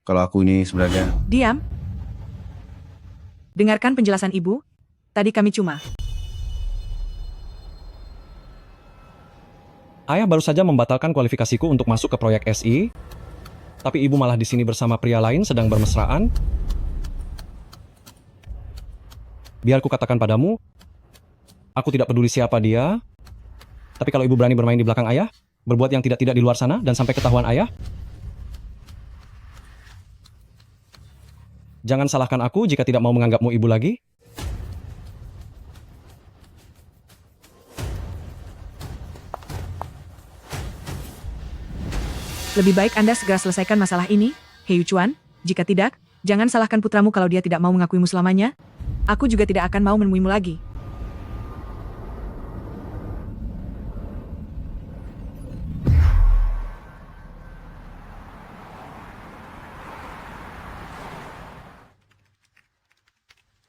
Kalau aku ini sebenarnya... Diam. Dengarkan penjelasan ibu. Tadi kami cuma... Ayah baru saja membatalkan kualifikasiku untuk masuk ke proyek SI. Tapi ibu malah di sini bersama pria lain sedang bermesraan. Biar ku katakan padamu, aku tidak peduli siapa dia. Tapi kalau ibu berani bermain di belakang ayah, berbuat yang tidak-tidak di luar sana, dan sampai ketahuan ayah, jangan salahkan aku jika tidak mau menganggapmu ibu lagi. Lebih baik Anda segera selesaikan masalah ini, Hei Yuchuan. Jika tidak, jangan salahkan putramu kalau dia tidak mau mengakuimu selamanya. Aku juga tidak akan mau menemuimu lagi.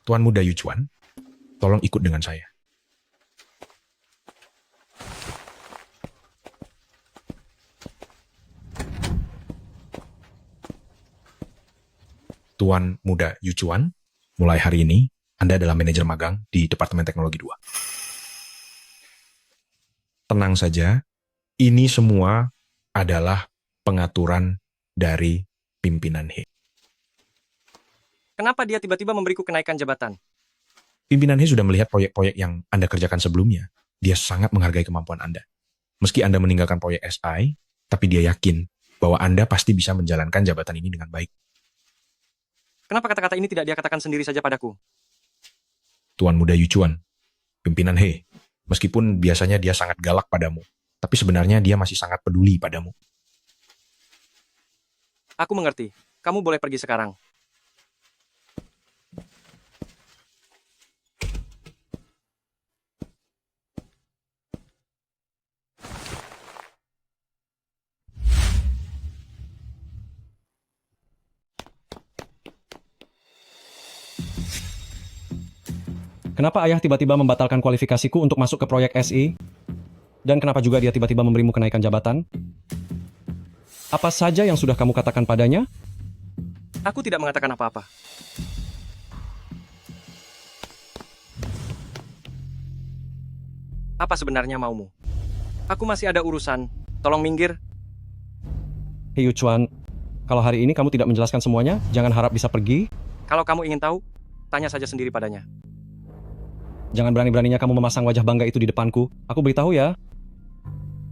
Tuan Muda Yuchuan, tolong ikut dengan saya. Tuan Muda Yuchuan, mulai hari ini, Anda adalah manajer magang di Departemen Teknologi 2. Tenang saja, ini semua adalah pengaturan dari pimpinan He. Kenapa dia tiba-tiba memberiku kenaikan jabatan? Pimpinan He sudah melihat proyek-proyek yang Anda kerjakan sebelumnya. Dia sangat menghargai kemampuan Anda. Meski Anda meninggalkan proyek SI, tapi dia yakin bahwa Anda pasti bisa menjalankan jabatan ini dengan baik. Kenapa kata-kata ini tidak dia katakan sendiri saja padaku? Tuan Muda Yuchuan, pimpinan He, meskipun biasanya dia sangat galak padamu, tapi sebenarnya dia masih sangat peduli padamu. Aku mengerti. Kamu boleh pergi sekarang. Kenapa ayah tiba-tiba membatalkan kualifikasiku untuk masuk ke proyek SI? Dan kenapa juga dia tiba-tiba memberimu kenaikan jabatan? Apa saja yang sudah kamu katakan padanya? Aku tidak mengatakan apa-apa. Apa sebenarnya maumu? Aku masih ada urusan. Tolong minggir. Hei Yuchuan, kalau hari ini kamu tidak menjelaskan semuanya, jangan harap bisa pergi. Kalau kamu ingin tahu, tanya saja sendiri padanya. Jangan berani-beraninya kamu memasang wajah bangga itu di depanku. Aku beritahu ya.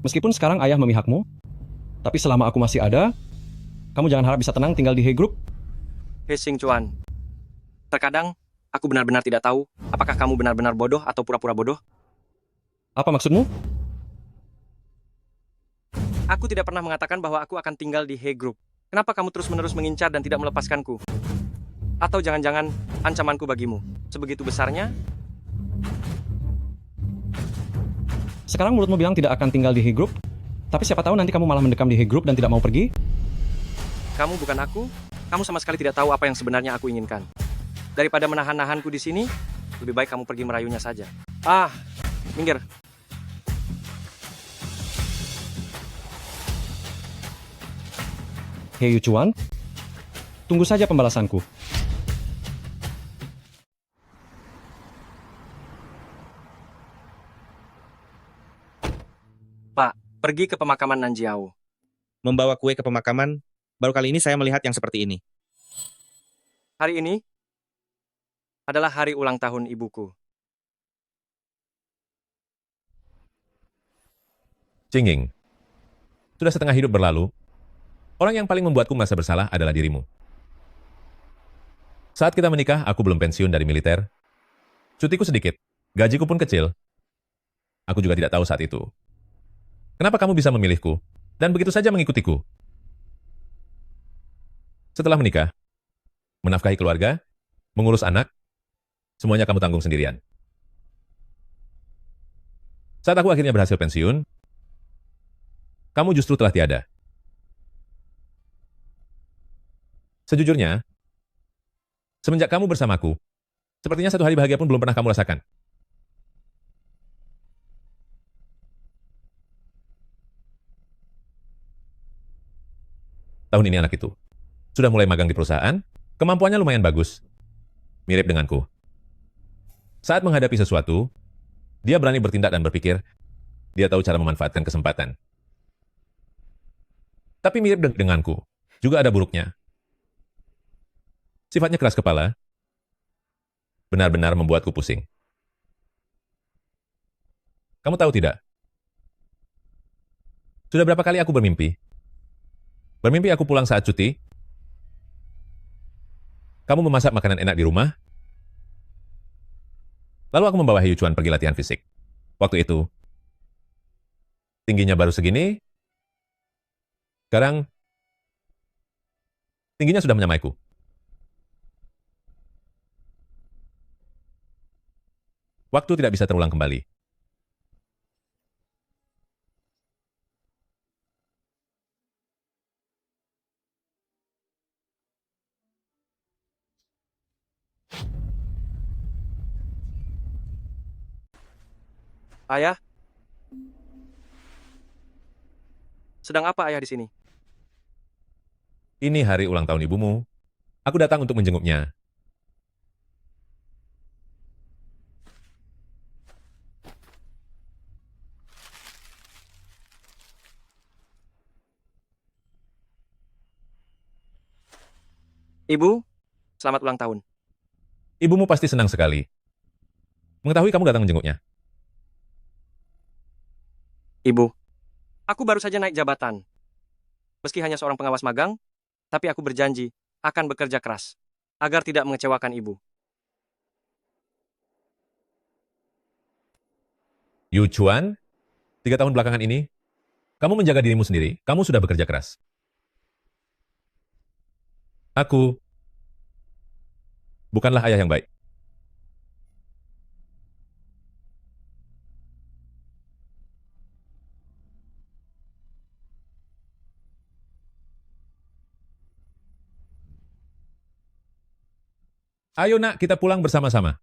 Meskipun sekarang ayah memihakmu, tapi selama aku masih ada, kamu jangan harap bisa tenang tinggal di He Group. Hei Xing Chuan, Terkadang, aku benar-benar tidak tahu apakah kamu benar-benar bodoh atau pura-pura bodoh. Apa maksudmu? Aku tidak pernah mengatakan bahwa aku akan tinggal di He Group. Kenapa kamu terus-menerus mengincar dan tidak melepaskanku? Atau jangan-jangan ancamanku bagimu sebegitu besarnya? Sekarang mulutmu bilang tidak akan tinggal di He Group, tapi siapa tahu nanti kamu malah mendekam di He Group dan tidak mau pergi? Kamu bukan aku, kamu sama sekali tidak tahu apa yang sebenarnya aku inginkan. Daripada menahan-nahanku di sini, lebih baik kamu pergi merayunya saja. Ah, minggir. Hei Yuchuan, tunggu saja pembalasanku. Pak, pergi ke pemakaman Nanjiao. Membawa kue ke pemakaman, baru kali ini saya melihat yang seperti ini. Hari ini adalah hari ulang tahun ibuku. Cinging, sudah setengah hidup berlalu, orang yang paling membuatku merasa bersalah adalah dirimu. Saat kita menikah, aku belum pensiun dari militer. Cutiku sedikit, gajiku pun kecil. Aku juga tidak tahu saat itu. Kenapa kamu bisa memilihku, dan begitu saja mengikutiku? Setelah menikah, menafkahi keluarga, mengurus anak, semuanya kamu tanggung sendirian. Saat aku akhirnya berhasil pensiun, kamu justru telah tiada. Sejujurnya, semenjak kamu bersamaku, sepertinya satu hari bahagia pun belum pernah kamu rasakan. Tahun ini anak itu sudah mulai magang di perusahaan, kemampuannya lumayan bagus, mirip denganku. Saat menghadapi sesuatu, dia berani bertindak dan berpikir, dia tahu cara memanfaatkan kesempatan. Tapi mirip denganku, juga ada buruknya. Sifatnya keras kepala, benar-benar membuatku pusing. Kamu tahu tidak? Sudah berapa kali aku bermimpi? Bermimpi aku pulang saat cuti, kamu memasak makanan enak di rumah, lalu aku membawa Hyu Chuan pergi latihan fisik. Waktu itu, tingginya baru segini, sekarang tingginya sudah menyamaiku. Waktu tidak bisa terulang kembali. Ayah? Sedang apa ayah di sini? Ini hari ulang tahun ibumu. Aku datang untuk menjenguknya. Ibu, selamat ulang tahun. Ibumu pasti senang sekali mengetahui kamu datang menjenguknya. Ibu, aku baru saja naik jabatan. Meski hanya seorang pengawas magang, tapi aku berjanji akan bekerja keras agar tidak mengecewakan ibu. Yu Chuan, 3 tahun belakangan ini, kamu menjaga dirimu sendiri, kamu sudah bekerja keras. Aku bukanlah ayah yang baik. Ayo nak, kita pulang bersama-sama.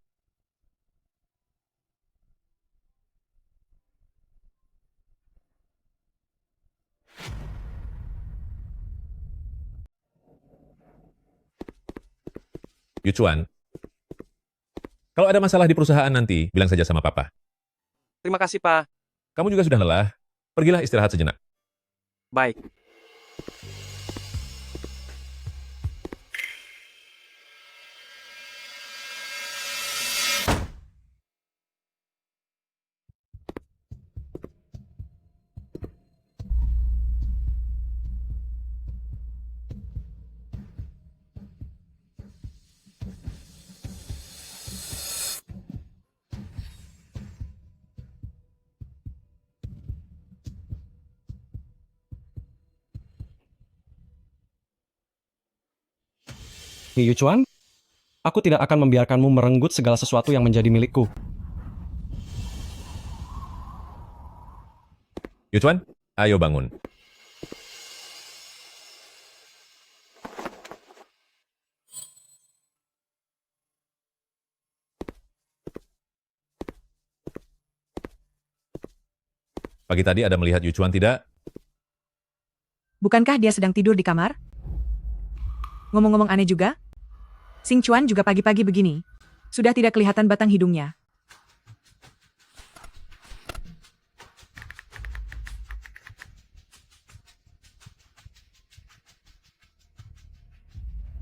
Yu Chuan, kalau ada masalah di perusahaan nanti, bilang saja sama papa. Terima kasih, Pak. Kamu juga sudah lelah, pergilah istirahat sejenak. Baik. Yu Chuan, aku tidak akan membiarkanmu merenggut segala sesuatu yang menjadi milikku. Yu Chuan, ayo bangun. Pagi tadi ada melihat Yu Chuan tidak? Bukankah dia sedang tidur di kamar? Ngomong-ngomong aneh juga. Xing Chuan juga pagi-pagi begini. Sudah tidak kelihatan batang hidungnya.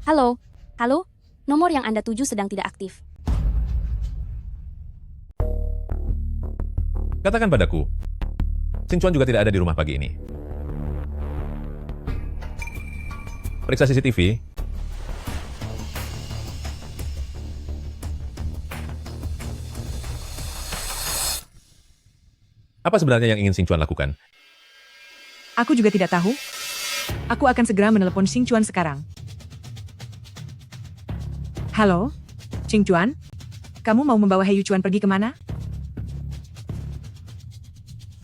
Halo, halo, nomor yang Anda tuju sedang tidak aktif. Katakan padaku, Xing Chuan juga tidak ada di rumah pagi ini. Periksa CCTV. Apa sebenarnya yang ingin Xing Chuan lakukan? Aku juga tidak tahu. Aku akan segera menelepon Xing Chuan sekarang. Halo, Xing Chuan? Kamu mau membawa He Yu Chuan pergi kemana?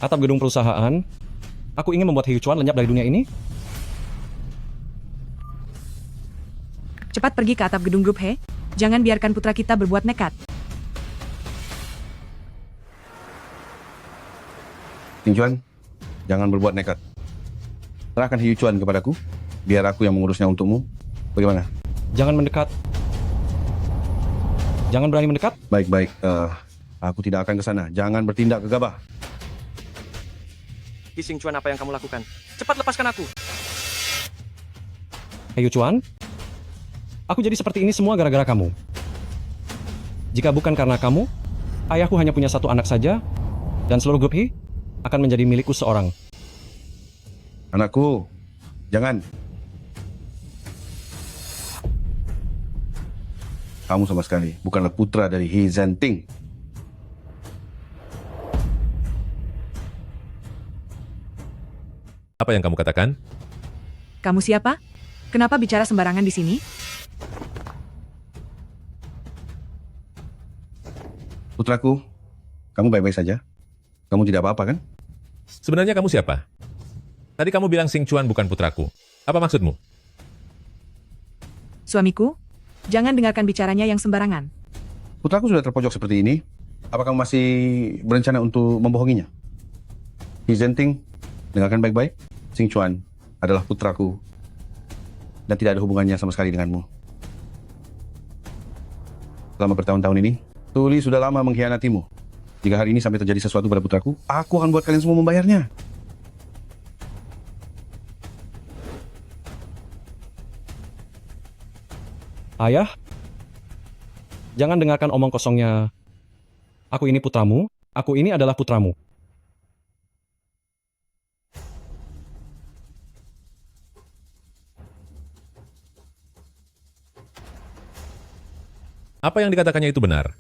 Atap gedung perusahaan. Aku ingin membuat He Yu Chuan lenyap dari dunia ini. Cepat pergi ke atap gedung grup He. Jangan biarkan putra kita berbuat nekat. Xing Chuan, jangan berbuat nekat. Serahkan He Yu Chuan kepadaku, biar aku yang mengurusnya untukmu. Bagaimana? Jangan mendekat. Jangan berani mendekat. Baik-baik, aku tidak akan ke sana. Jangan bertindak gegabah. Xing Chuan, apa yang kamu lakukan? Cepat lepaskan aku. He Yu Chuan, aku jadi seperti ini semua gara-gara kamu. Jika bukan karena kamu, ayahku hanya punya satu anak saja, dan seluruh grup He akan menjadi milikku seorang. Anakku, jangan. Kamu sama sekali bukanlah putra dari He Zhenting. Apa yang kamu katakan? Kamu siapa? Kenapa bicara sembarangan di sini? Putraku, kamu baik-baik saja? Kamu tidak apa-apa kan? Sebenarnya kamu siapa? Tadi kamu bilang Xing Chuan bukan putraku. Apa maksudmu? Suamiku, jangan dengarkan bicaranya yang sembarangan. Putraku sudah terpojok seperti ini. Apa kamu masih berencana untuk membohonginya? He Zhenting, dengarkan baik-baik. Xing Chuan adalah putraku dan tidak ada hubungannya sama sekali denganmu. Selama bertahun-tahun ini, Tuli sudah lama mengkhianatimu. Jika hari ini sampai terjadi sesuatu pada putraku, aku akan buat kalian semua membayarnya. Ayah, jangan dengarkan omong kosongnya. Aku ini putramu, aku ini adalah putramu. Apa yang dikatakannya itu benar?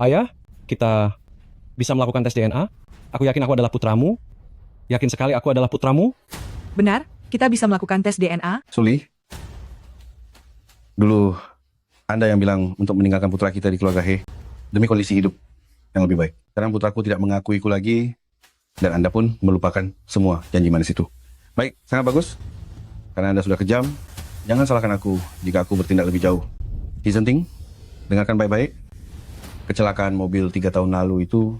Ayah, kita bisa melakukan tes DNA. Aku yakin aku adalah putramu. Yakin sekali aku adalah putramu. Benar, kita bisa melakukan tes DNA. Suli, dulu Anda yang bilang untuk meninggalkan putra kita di keluarga He demi kondisi hidup yang lebih baik. Sekarang putraku tidak mengakuiku lagi dan Anda pun melupakan semua janji manis itu. Baik, sangat bagus. Karena Anda sudah kejam, jangan salahkan aku jika aku bertindak lebih jauh. He Zhenting, dengarkan baik-baik. Kecelakaan mobil 3 tahun lalu itu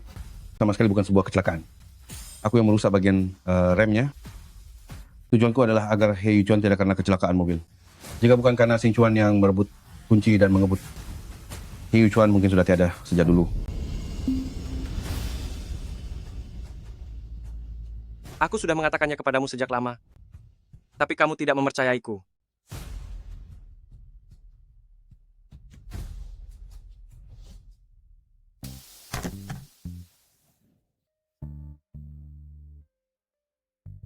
sama sekali bukan sebuah kecelakaan. Aku yang merusak bagian remnya. Tujuanku adalah agar He Yu Chuan tidak kena kecelakaan mobil. Jika bukan karena Xing Chuan yang merebut kunci dan mengebut, He Yu Chuan mungkin sudah tiada sejak dulu. Aku sudah mengatakannya kepadamu sejak lama. Tapi kamu tidak mempercayaiku.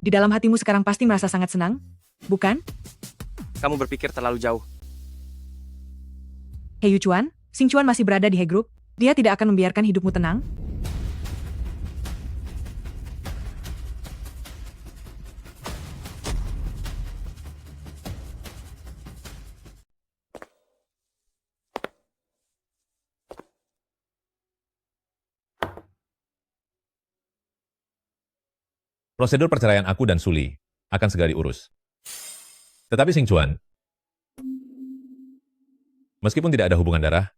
Di dalam hatimu sekarang pasti merasa sangat senang, bukan? Kamu berpikir terlalu jauh. Hei Yuchuan, Xing Chuan masih berada di He Group. Dia tidak akan membiarkan hidupmu tenang. Prosedur perceraian aku dan Suli akan segera diurus. Tetapi Xing Chuan, meskipun tidak ada hubungan darah,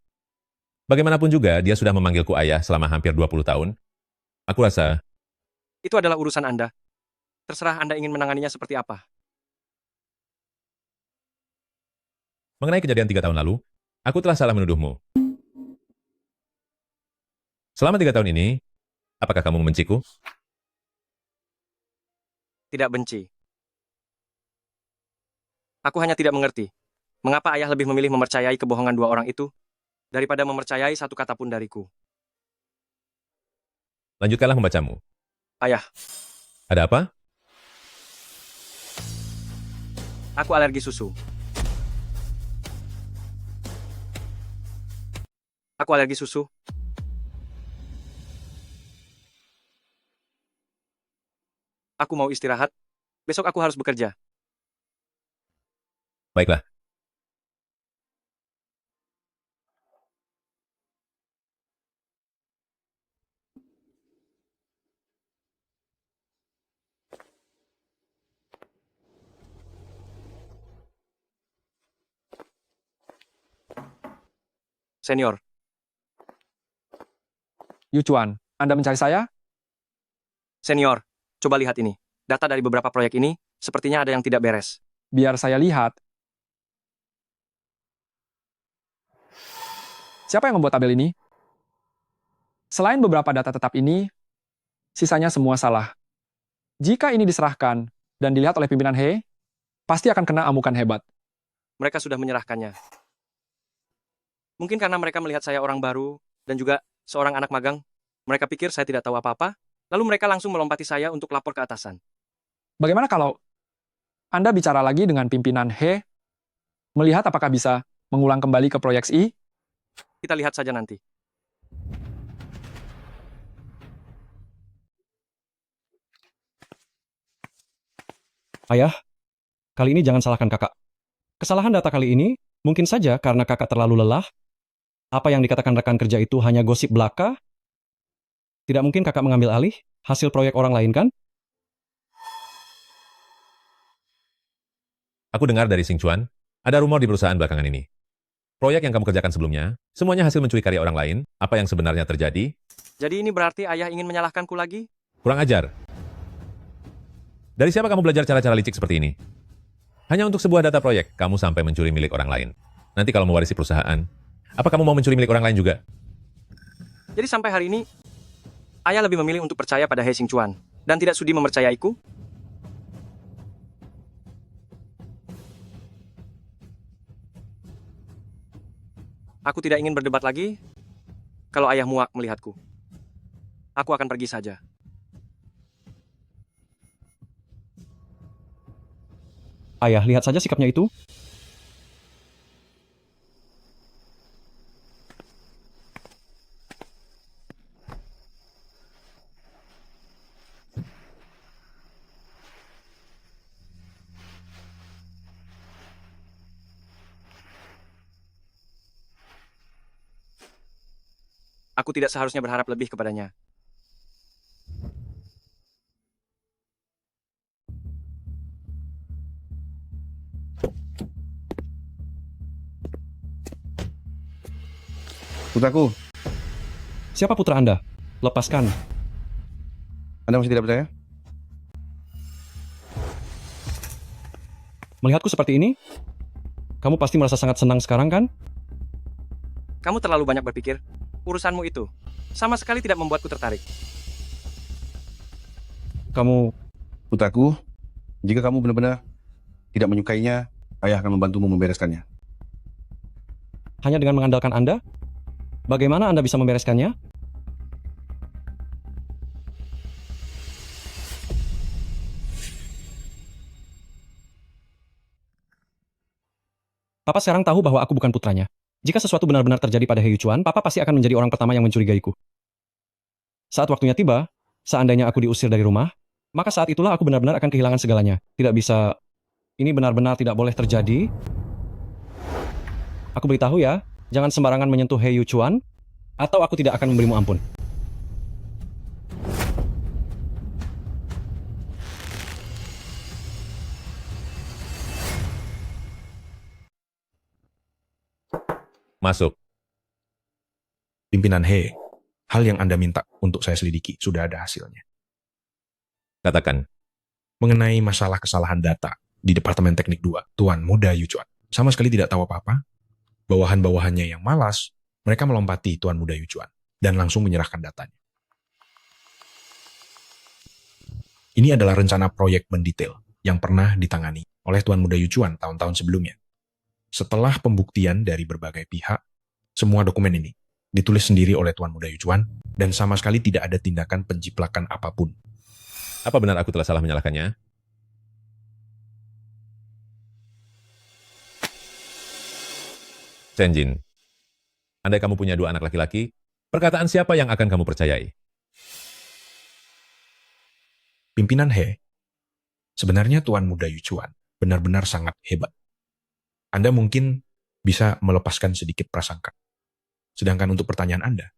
bagaimanapun juga dia sudah memanggilku ayah selama hampir 20 tahun. Aku rasa Itu adalah urusan Anda. Terserah Anda ingin menanganinya seperti apa. mengenai kejadian 3 tahun lalu, aku telah salah menuduhmu. Selama 3 tahun ini, apakah kamu membenciku? Tidak benci. Aku hanya tidak mengerti. Mengapa ayah lebih memilih mempercayai kebohongan dua orang itu daripada mempercayai satu kata pun dariku. Lanjutkanlah membacamu. Ayah, Ada apa? aku alergi susu. Aku alergi susu. Aku mau istirahat. Besok aku harus bekerja. Baiklah. Senior, Yuchuan, Anda mencari saya? senior, coba lihat ini. Data dari beberapa proyek ini, sepertinya ada yang tidak beres. Biar saya lihat. Siapa yang membuat tabel ini? Selain beberapa data tetap ini, sisanya semua salah. Jika ini diserahkan dan dilihat oleh pimpinan He, pasti akan kena amukan hebat. Mereka sudah menyerahkannya. Mungkin karena mereka melihat saya orang baru, dan juga seorang anak magang, mereka pikir saya tidak tahu apa-apa, lalu mereka langsung melompati saya untuk lapor ke atasan. Bagaimana kalau Anda bicara lagi dengan pimpinan He, melihat apakah bisa mengulang kembali ke proyek I? Kita lihat saja nanti. Ayah, kali ini jangan salahkan kakak. Kesalahan data kali ini mungkin saja karena kakak terlalu lelah. Apa yang dikatakan rekan kerja itu hanya gosip belaka? Tidak mungkin kakak mengambil alih hasil proyek orang lain, kan? Aku dengar dari Xing Chuan, ada rumor di perusahaan belakangan ini. Proyek yang kamu kerjakan sebelumnya, semuanya hasil mencuri karya orang lain. Apa yang sebenarnya terjadi? Jadi ini berarti ayah ingin menyalahkanku lagi? Kurang ajar. Dari siapa kamu belajar cara-cara licik seperti ini? Hanya untuk sebuah data proyek, kamu sampai mencuri milik orang lain. Nanti kalau mewarisi perusahaan, apa kamu mau mencuri milik orang lain juga? Jadi sampai hari ini, ayah lebih memilih untuk percaya pada He Xing Chuan, dan tidak sudi mempercayaiku? Aku tidak ingin berdebat lagi. Kalau ayah muak melihatku, aku akan pergi saja. Ayah, lihat saja sikapnya itu. Aku tidak seharusnya berharap lebih kepadanya. Putraku, Siapa putra Anda? Lepaskan. Anda masih tidak percaya? Melihatku seperti ini, kamu pasti merasa sangat senang sekarang, kan? Kamu terlalu banyak berpikir. Urusanmu itu sama sekali tidak membuatku tertarik. Kamu... Putraku, jika kamu benar-benar tidak menyukainya, ayah akan membantumu membereskannya. Hanya dengan mengandalkan Anda? Bagaimana Anda bisa membereskannya? Papa sekarang tahu bahwa aku bukan putranya. Jika sesuatu benar-benar terjadi pada He Yuchuan, Papa pasti akan menjadi orang pertama yang mencurigaiku. Saat waktunya tiba, seandainya aku diusir dari rumah, maka saat itulah aku benar-benar akan kehilangan segalanya. Tidak bisa, ini benar-benar tidak boleh terjadi. Aku beritahu ya, jangan sembarangan menyentuh He Yuchuan, atau aku tidak akan memberimu ampun. Masuk. Pimpinan He, hal yang Anda minta untuk saya selidiki sudah ada hasilnya. Katakan. Mengenai masalah kesalahan data di Departemen Teknik 2, Tuan Muda Yuchuan sama sekali tidak tahu apa-apa. Bawahan-bawahannya yang malas, mereka melompati Tuan Muda Yuchuan dan langsung menyerahkan datanya. Ini adalah rencana proyek mendetail yang pernah ditangani oleh Tuan Muda Yuchuan tahun-tahun sebelumnya. Setelah pembuktian dari berbagai pihak, semua dokumen ini ditulis sendiri oleh Tuan Muda Yuchuan dan sama sekali tidak ada tindakan penjiplakan apapun. Apa benar aku telah salah menyalahkannya? Chen Jin, andai kamu punya 2 anak laki-laki, perkataan siapa yang akan kamu percayai? Pimpinan He, sebenarnya Tuan Muda Yuchuan benar-benar sangat hebat. Anda mungkin bisa melepaskan sedikit prasangka. Sedangkan untuk pertanyaan Anda,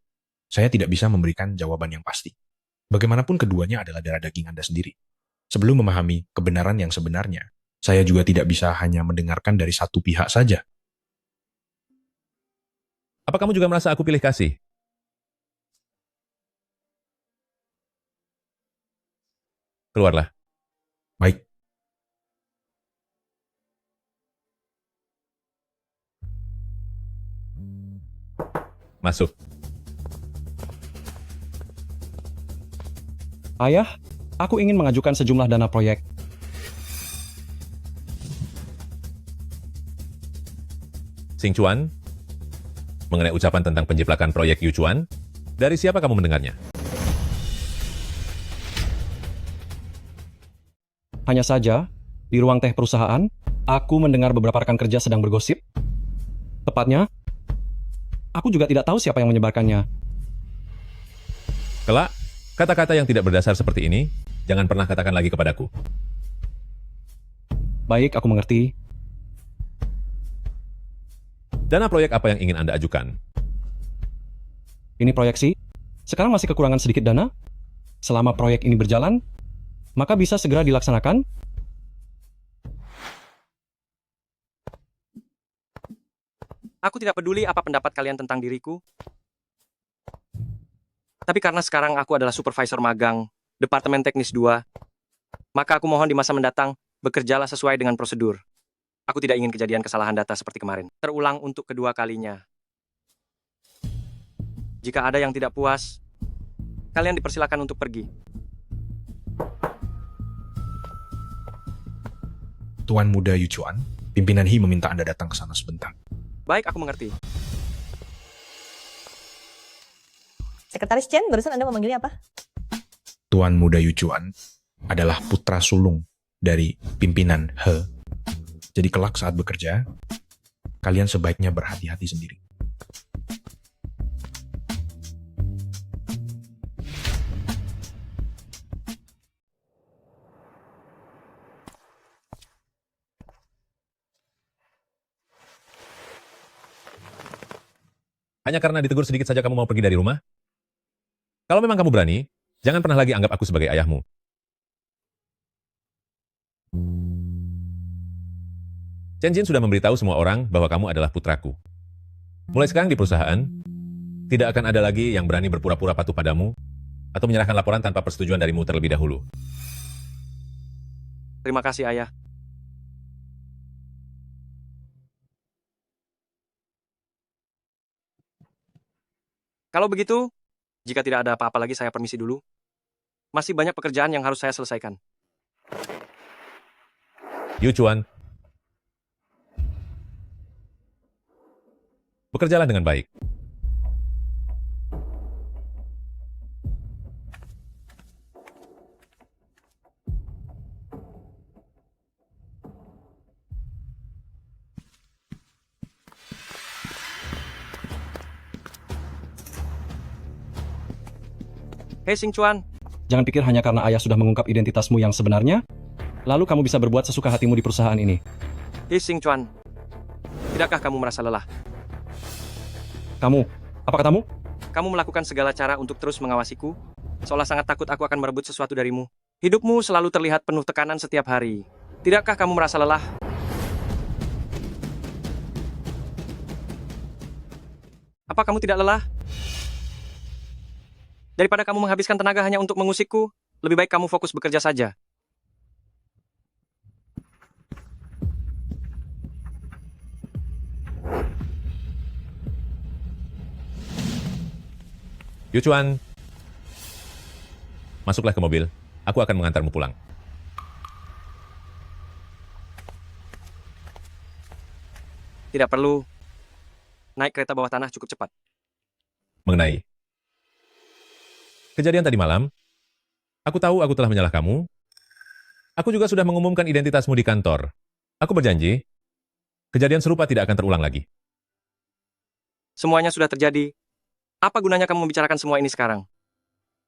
saya tidak bisa memberikan jawaban yang pasti. Bagaimanapun keduanya adalah darah daging Anda sendiri. Sebelum memahami kebenaran yang sebenarnya, saya juga tidak bisa hanya mendengarkan dari satu pihak saja. Apa kamu juga merasa aku pilih kasih? Keluarlah. Baik. Masuk. Ayah, aku ingin mengajukan sejumlah dana proyek. Xing Chuan, mengenai ucapan tentang penjiplakan proyek Yuchuan, dari siapa kamu mendengarnya? Hanya saja, di ruang teh perusahaan, aku mendengar beberapa rekan kerja sedang bergosip. Tepatnya, aku juga tidak tahu siapa yang menyebarkannya. Kelak, kata-kata yang tidak berdasar seperti ini, jangan pernah katakan lagi kepadaku. Baik, aku mengerti. Dana proyek apa yang ingin Anda ajukan? Ini proyeksi. Sekarang masih kekurangan sedikit dana. Selama proyek ini berjalan, maka bisa segera dilaksanakan. Aku tidak peduli apa pendapat kalian tentang diriku. Tapi karena sekarang aku adalah supervisor magang Departemen Teknis 2, maka aku mohon di masa mendatang bekerjalah sesuai dengan prosedur. Aku tidak ingin kejadian kesalahan data seperti kemarin terulang untuk kedua kalinya. Jika ada yang tidak puas, kalian dipersilakan untuk pergi. Tuan Muda Yuchuan, pimpinan He meminta Anda datang ke sana sebentar. Baik, aku mengerti. Sekretaris Chen, barusan Anda memanggilnya apa? Tuan Muda Yuchuan adalah putra sulung dari pimpinan He. Jadi kelak saat bekerja, kalian sebaiknya berhati-hati sendiri. Hanya karena ditegur sedikit saja kamu mau pergi dari rumah? Kalau memang kamu berani, jangan pernah lagi anggap aku sebagai ayahmu. Chen Jin sudah memberitahu semua orang bahwa kamu adalah putraku. Mulai sekarang di perusahaan, tidak akan ada lagi yang berani berpura-pura patuh padamu atau menyerahkan laporan tanpa persetujuan darimu terlebih dahulu. Terima kasih, Ayah. Kalau begitu, jika tidak ada apa-apa lagi, saya permisi dulu. Masih banyak pekerjaan yang harus saya selesaikan. Yuchuan, bekerjalah dengan baik. Hei Xing Chuan, Jangan pikir hanya karena ayah sudah mengungkap identitasmu yang sebenarnya, lalu kamu bisa berbuat sesuka hatimu di perusahaan ini. hei Xing Chuan. Tidakkah kamu merasa lelah? Kamu, apa katamu? Kamu melakukan segala cara untuk terus mengawasiku, seolah sangat takut aku akan merebut sesuatu darimu. Hidupmu selalu terlihat penuh tekanan setiap hari. Tidakkah kamu merasa lelah? Apa kamu tidak lelah? Daripada kamu menghabiskan tenaga hanya untuk mengusikku, lebih baik kamu fokus bekerja saja. Yu Chuan, masuklah ke mobil. Aku akan mengantarmu pulang. Tidak perlu. Naik kereta bawah tanah cukup cepat. Mengenai kejadian tadi malam, aku tahu aku telah menyalah kamu. Aku juga sudah mengumumkan identitasmu di kantor. Aku berjanji, kejadian serupa tidak akan terulang lagi. Semuanya sudah terjadi. Apa gunanya kamu membicarakan semua ini sekarang?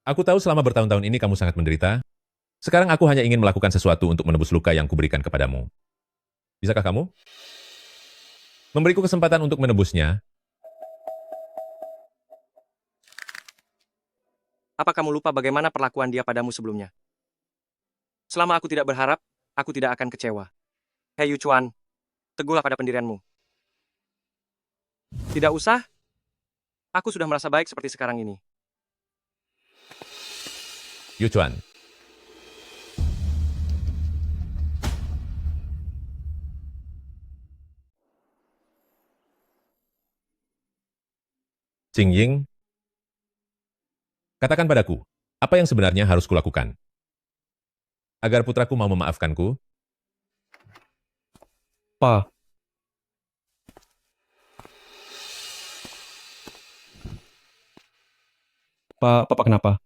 Aku tahu selama bertahun-tahun ini kamu sangat menderita. Sekarang aku hanya ingin melakukan sesuatu untuk menebus luka yang kuberikan kepadamu. Bisakah kamu? Memberiku kesempatan untuk menebusnya. Apa kamu lupa bagaimana perlakuan dia padamu sebelumnya? Selama aku tidak berharap, aku tidak akan kecewa. Hei Yu Chuan, teguhlah pada pendirianmu. Tidak usah. Aku sudah merasa baik seperti sekarang ini. Yu Chuan. Qing Ying, katakan padaku, apa yang sebenarnya harus kulakukan? Agar putraku mau memaafkanku? Pa. Papa kenapa?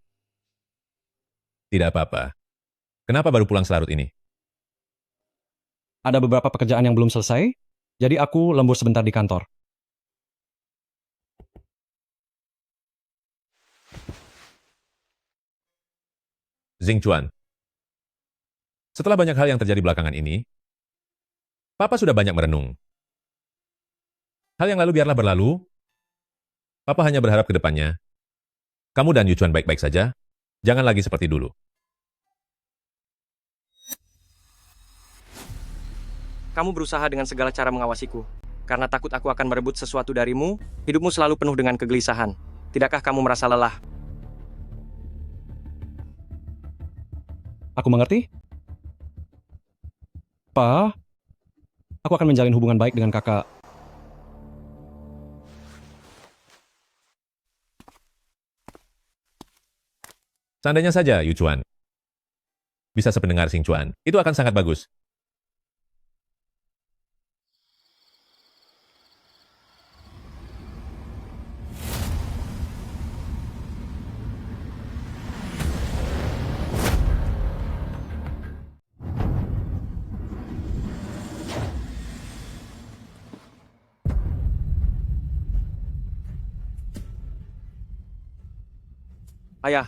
Tidak apa-apa. Kenapa baru pulang selarut ini? Ada beberapa pekerjaan yang belum selesai, jadi aku lembur sebentar di kantor. Xing Chuan. Setelah banyak hal yang terjadi belakangan ini, Papa sudah banyak merenung. Hal yang lalu biarlah berlalu. Papa hanya berharap ke depannya, kamu dan Yu Chuan baik-baik saja, jangan lagi seperti dulu. Kamu berusaha dengan segala cara mengawasiku. Karena takut aku akan merebut sesuatu darimu, hidupmu selalu penuh dengan kegelisahan. Tidakkah kamu merasa lelah? Aku mengerti. Pa, aku akan menjalin hubungan baik dengan kakak. Seandainya saja Yu Chuan bisa sependengar Xing Chuan, itu akan sangat bagus. Ayah.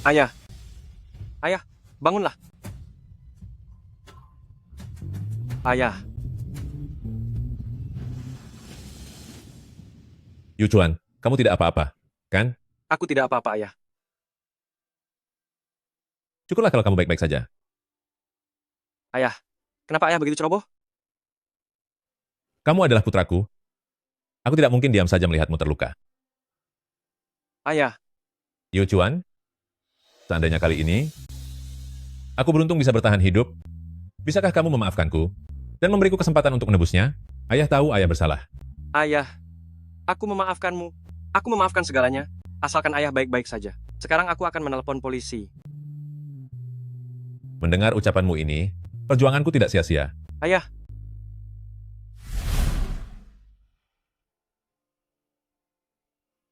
Ayah. Ayah, bangunlah. Ayah. Yu Chuan, kamu tidak apa-apa, kan? Aku tidak apa-apa, Ayah. Syukurlah kalau kamu baik-baik saja. Ayah, kenapa Ayah begitu ceroboh? Kamu adalah putraku. Aku tidak mungkin diam saja melihatmu terluka. Ayah. Yu Chuan, seandainya kali ini, aku beruntung bisa bertahan hidup. Bisakah kamu memaafkanku dan memberiku kesempatan untuk menebusnya? Ayah tahu ayah bersalah. Ayah, aku memaafkanmu. Aku memaafkan segalanya, asalkan Ayah baik-baik saja. Sekarang aku akan menelpon polisi. Mendengar ucapanmu ini, perjuanganku tidak sia-sia. Ayah.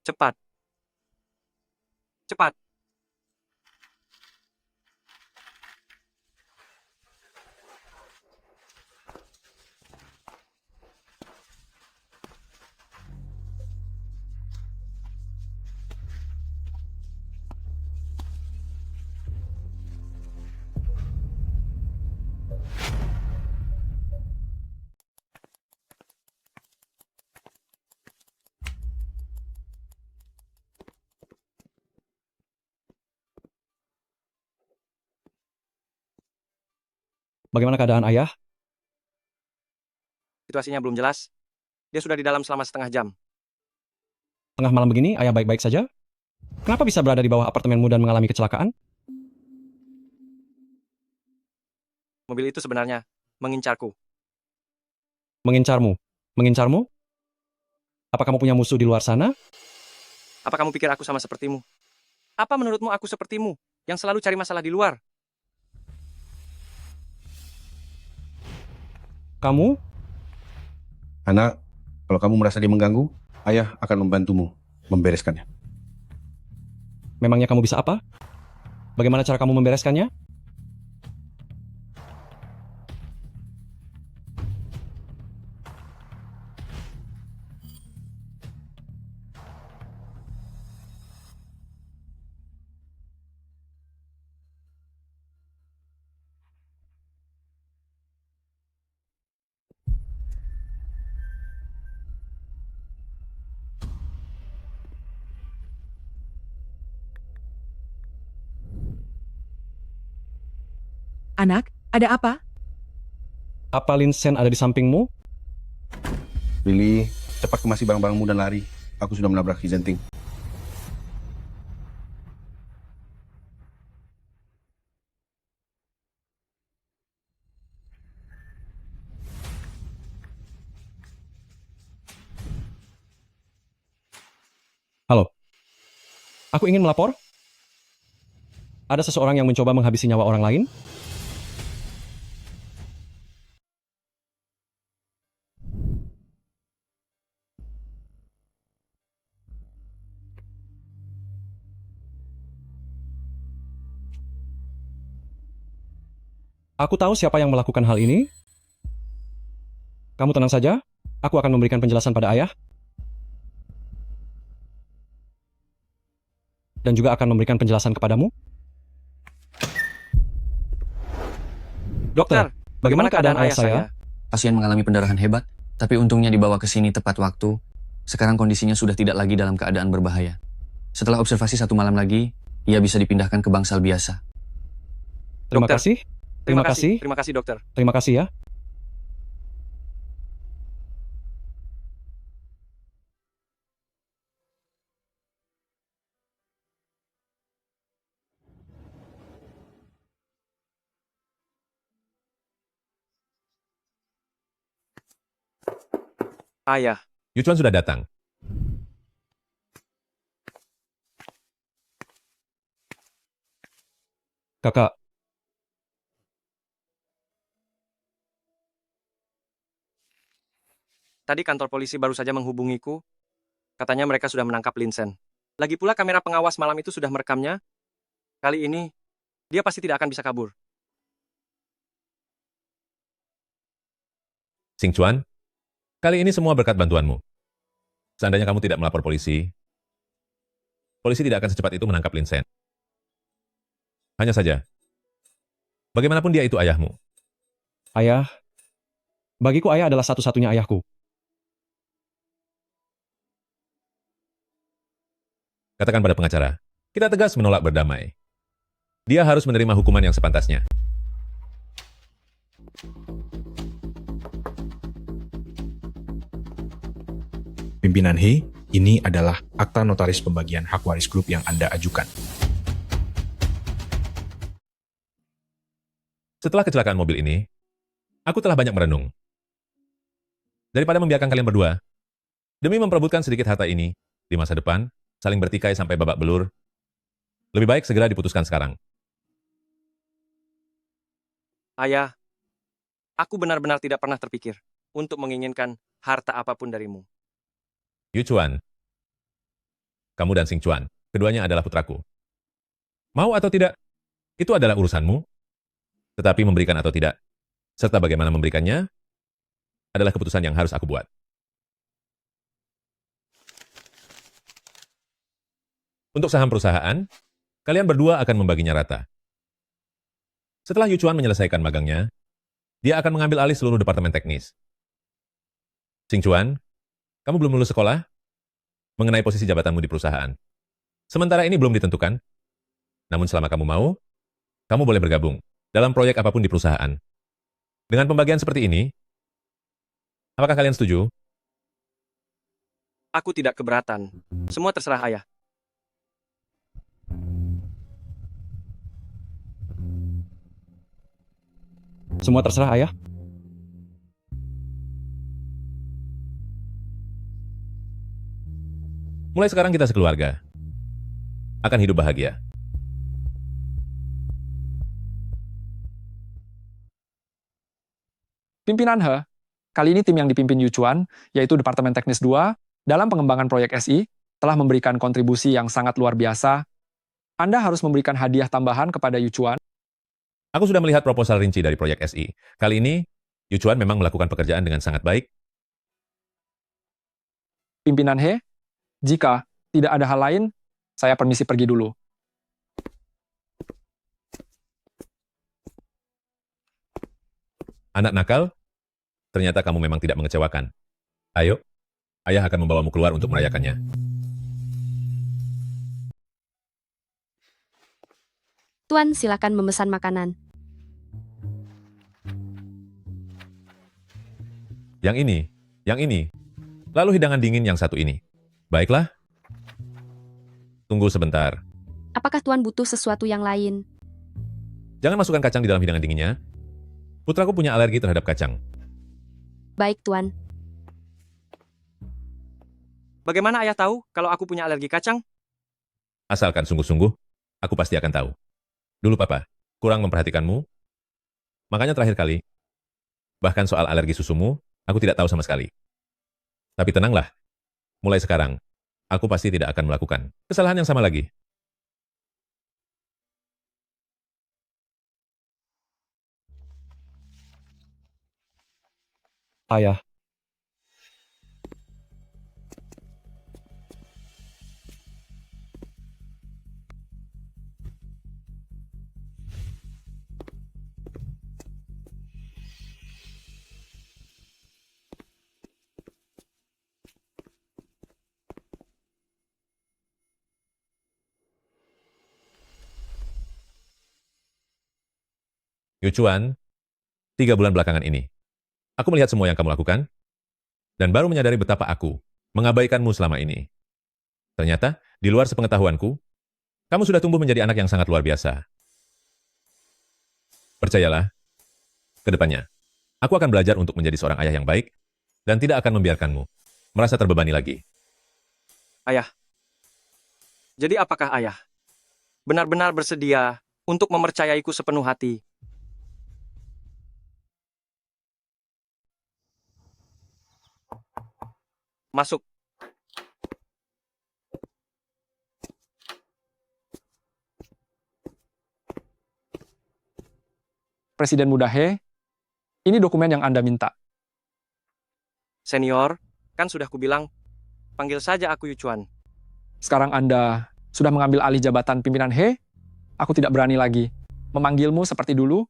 Cepat. Cepat. Bagaimana keadaan ayah? Situasinya belum jelas. Dia sudah di dalam selama setengah jam. Tengah malam begini, ayah baik-baik saja? Kenapa bisa berada di bawah apartemenmu dan mengalami kecelakaan? Mobil itu sebenarnya mengincarku. Mengincarmu? Mengincarmu? Apa kamu punya musuh di luar sana? Apa kamu pikir aku sama sepertimu? Apa menurutmu aku sepertimu, yang selalu cari masalah di luar? Kamu? Anak, kalau kamu merasa dia mengganggu, ayah akan membantumu membereskannya. Memangnya kamu bisa apa? Bagaimana cara kamu membereskannya? Anak, ada apa? Apa Linsen ada di sampingmu? Billy, cepat kemasi barang-barangmu dan lari. Aku sudah menabrak Hizenting. Halo. Aku ingin melapor. Ada seseorang yang mencoba menghabisi nyawa orang lain? Aku tahu siapa yang melakukan hal ini. Kamu tenang saja, aku akan memberikan penjelasan pada ayah. Dan juga akan memberikan penjelasan kepadamu. Dokter, bagaimana keadaan ayah saya? Pasien mengalami pendarahan hebat, tapi untungnya dibawa ke sini tepat waktu. Sekarang kondisinya sudah tidak lagi dalam keadaan berbahaya. Setelah observasi 1 malam lagi, ia bisa dipindahkan ke bangsal biasa. Terima Dokter. kasih. Terima kasih. Terima kasih, dokter. Terima kasih ya. Ayah, Yuchuan sudah datang. Kakak, tadi kantor polisi baru saja menghubungiku. Katanya mereka sudah menangkap Linsen. Lagi pula kamera pengawas malam itu sudah merekamnya. Kali ini, dia pasti tidak akan bisa kabur. Xing Chuan, kali ini semua berkat bantuanmu. Seandainya kamu tidak melapor polisi, polisi tidak akan secepat itu menangkap Linsen. Hanya saja, bagaimanapun dia itu ayahmu. ayah. Bagiku ayah adalah satu-satunya ayahku. Katakan pada pengacara, kita tegas menolak berdamai. Dia harus menerima hukuman yang sepantasnya. Pimpinan He, ini adalah akta notaris pembagian hak waris grup yang Anda ajukan. Setelah kecelakaan mobil ini, aku telah banyak merenung. Daripada membiarkan kalian berdua, demi memperebutkan sedikit harta ini, di masa depan, saling bertikai sampai babak belur, lebih baik segera diputuskan sekarang. Ayah, aku benar-benar tidak pernah terpikir untuk menginginkan harta apapun darimu. Yuchuan, kamu dan Xing Chuan, keduanya adalah putraku. Mau atau tidak, itu adalah urusanmu. Tetapi memberikan atau tidak, serta bagaimana memberikannya, adalah keputusan yang harus aku buat. Untuk saham perusahaan, kalian berdua akan membaginya rata. Setelah Yuchuan menyelesaikan magangnya, dia akan mengambil alih seluruh departemen teknis. Xing Chuan, kamu belum lulus sekolah? Mengenai posisi jabatanmu di perusahaan. Sementara ini belum ditentukan. Namun selama kamu mau, kamu boleh bergabung dalam proyek apapun di perusahaan. Dengan pembagian seperti ini, apakah kalian setuju? Aku tidak keberatan. Semua terserah ayah. Semua terserah ayah. Mulai sekarang kita sekeluarga akan hidup bahagia. Pimpinan He, kali ini tim yang dipimpin Yu Chuan, yaitu Departemen Teknis 2, dalam pengembangan proyek SI, telah memberikan kontribusi yang sangat luar biasa. Anda harus memberikan hadiah tambahan kepada Yu Chuan. Aku sudah melihat proposal rinci dari proyek SI. Kali ini, Yu Chuan memang melakukan pekerjaan dengan sangat baik. Pimpinan He, jika tidak ada hal lain, saya permisi pergi dulu. Anak nakal, ternyata kamu memang tidak mengecewakan. Ayo, ayah akan membawamu keluar untuk merayakannya. Tuan, silakan memesan makanan. Yang ini. Lalu hidangan dingin yang satu ini. Baiklah. Tunggu sebentar. Apakah Tuan butuh sesuatu yang lain? Jangan masukkan kacang di dalam hidangan dinginnya. Putraku punya alergi terhadap kacang. Baik, Tuan. Bagaimana ayah tahu kalau aku punya alergi kacang? Asalkan sungguh-sungguh, aku pasti akan tahu. Dulu papa, kurang memperhatikanmu. Makanya terakhir kali, bahkan soal alergi susumu, aku tidak tahu sama sekali. Tapi tenanglah, mulai sekarang, aku pasti tidak akan melakukan kesalahan yang sama lagi. Ayah. Yu Chuan, 3 bulan belakangan ini, aku melihat semua yang kamu lakukan, dan baru menyadari betapa aku mengabaikanmu selama ini. Ternyata, di luar sepengetahuanku, kamu sudah tumbuh menjadi anak yang sangat luar biasa. Percayalah, ke depannya, aku akan belajar untuk menjadi seorang ayah yang baik, dan tidak akan membiarkanmu merasa terbebani lagi. Ayah. Jadi apakah ayah benar-benar bersedia untuk mempercayaiku sepenuh hati? Masuk. Presiden muda He, ini dokumen yang Anda minta. Senior, kan sudah kubilang, panggil saja aku Yu Chuan. Sekarang Anda sudah mengambil alih jabatan pimpinan He, aku tidak berani lagi memanggilmu seperti dulu.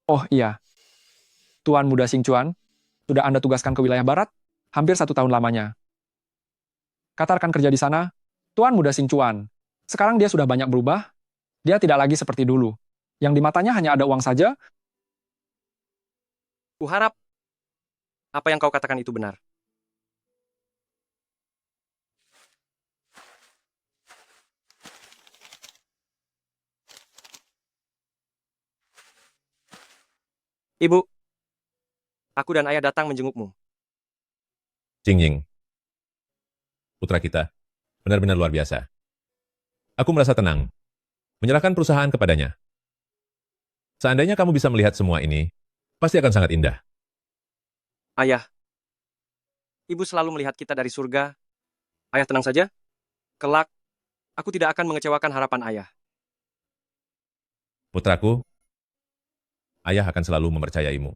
Oh iya, Tuan Muda Xing Chuan, sudah Anda tugaskan ke wilayah barat, hampir 1 tahun lamanya. Kata rekan kerja di sana, Tuan Muda Xing Chuan, sekarang dia sudah banyak berubah, dia tidak lagi seperti dulu. Yang di matanya hanya ada uang saja. Kuharap apa yang kau katakan itu benar. Ibu, aku dan ayah datang menjengukmu. Jing Ying, putra kita, benar-benar luar biasa. Aku merasa tenang, menyerahkan perusahaan kepadanya. Seandainya kamu bisa melihat semua ini, pasti akan sangat indah. Ayah, ibu selalu melihat kita dari surga. Ayah tenang saja. Kelak, aku tidak akan mengecewakan harapan ayah. Putraku, ayah akan selalu mempercayaimu.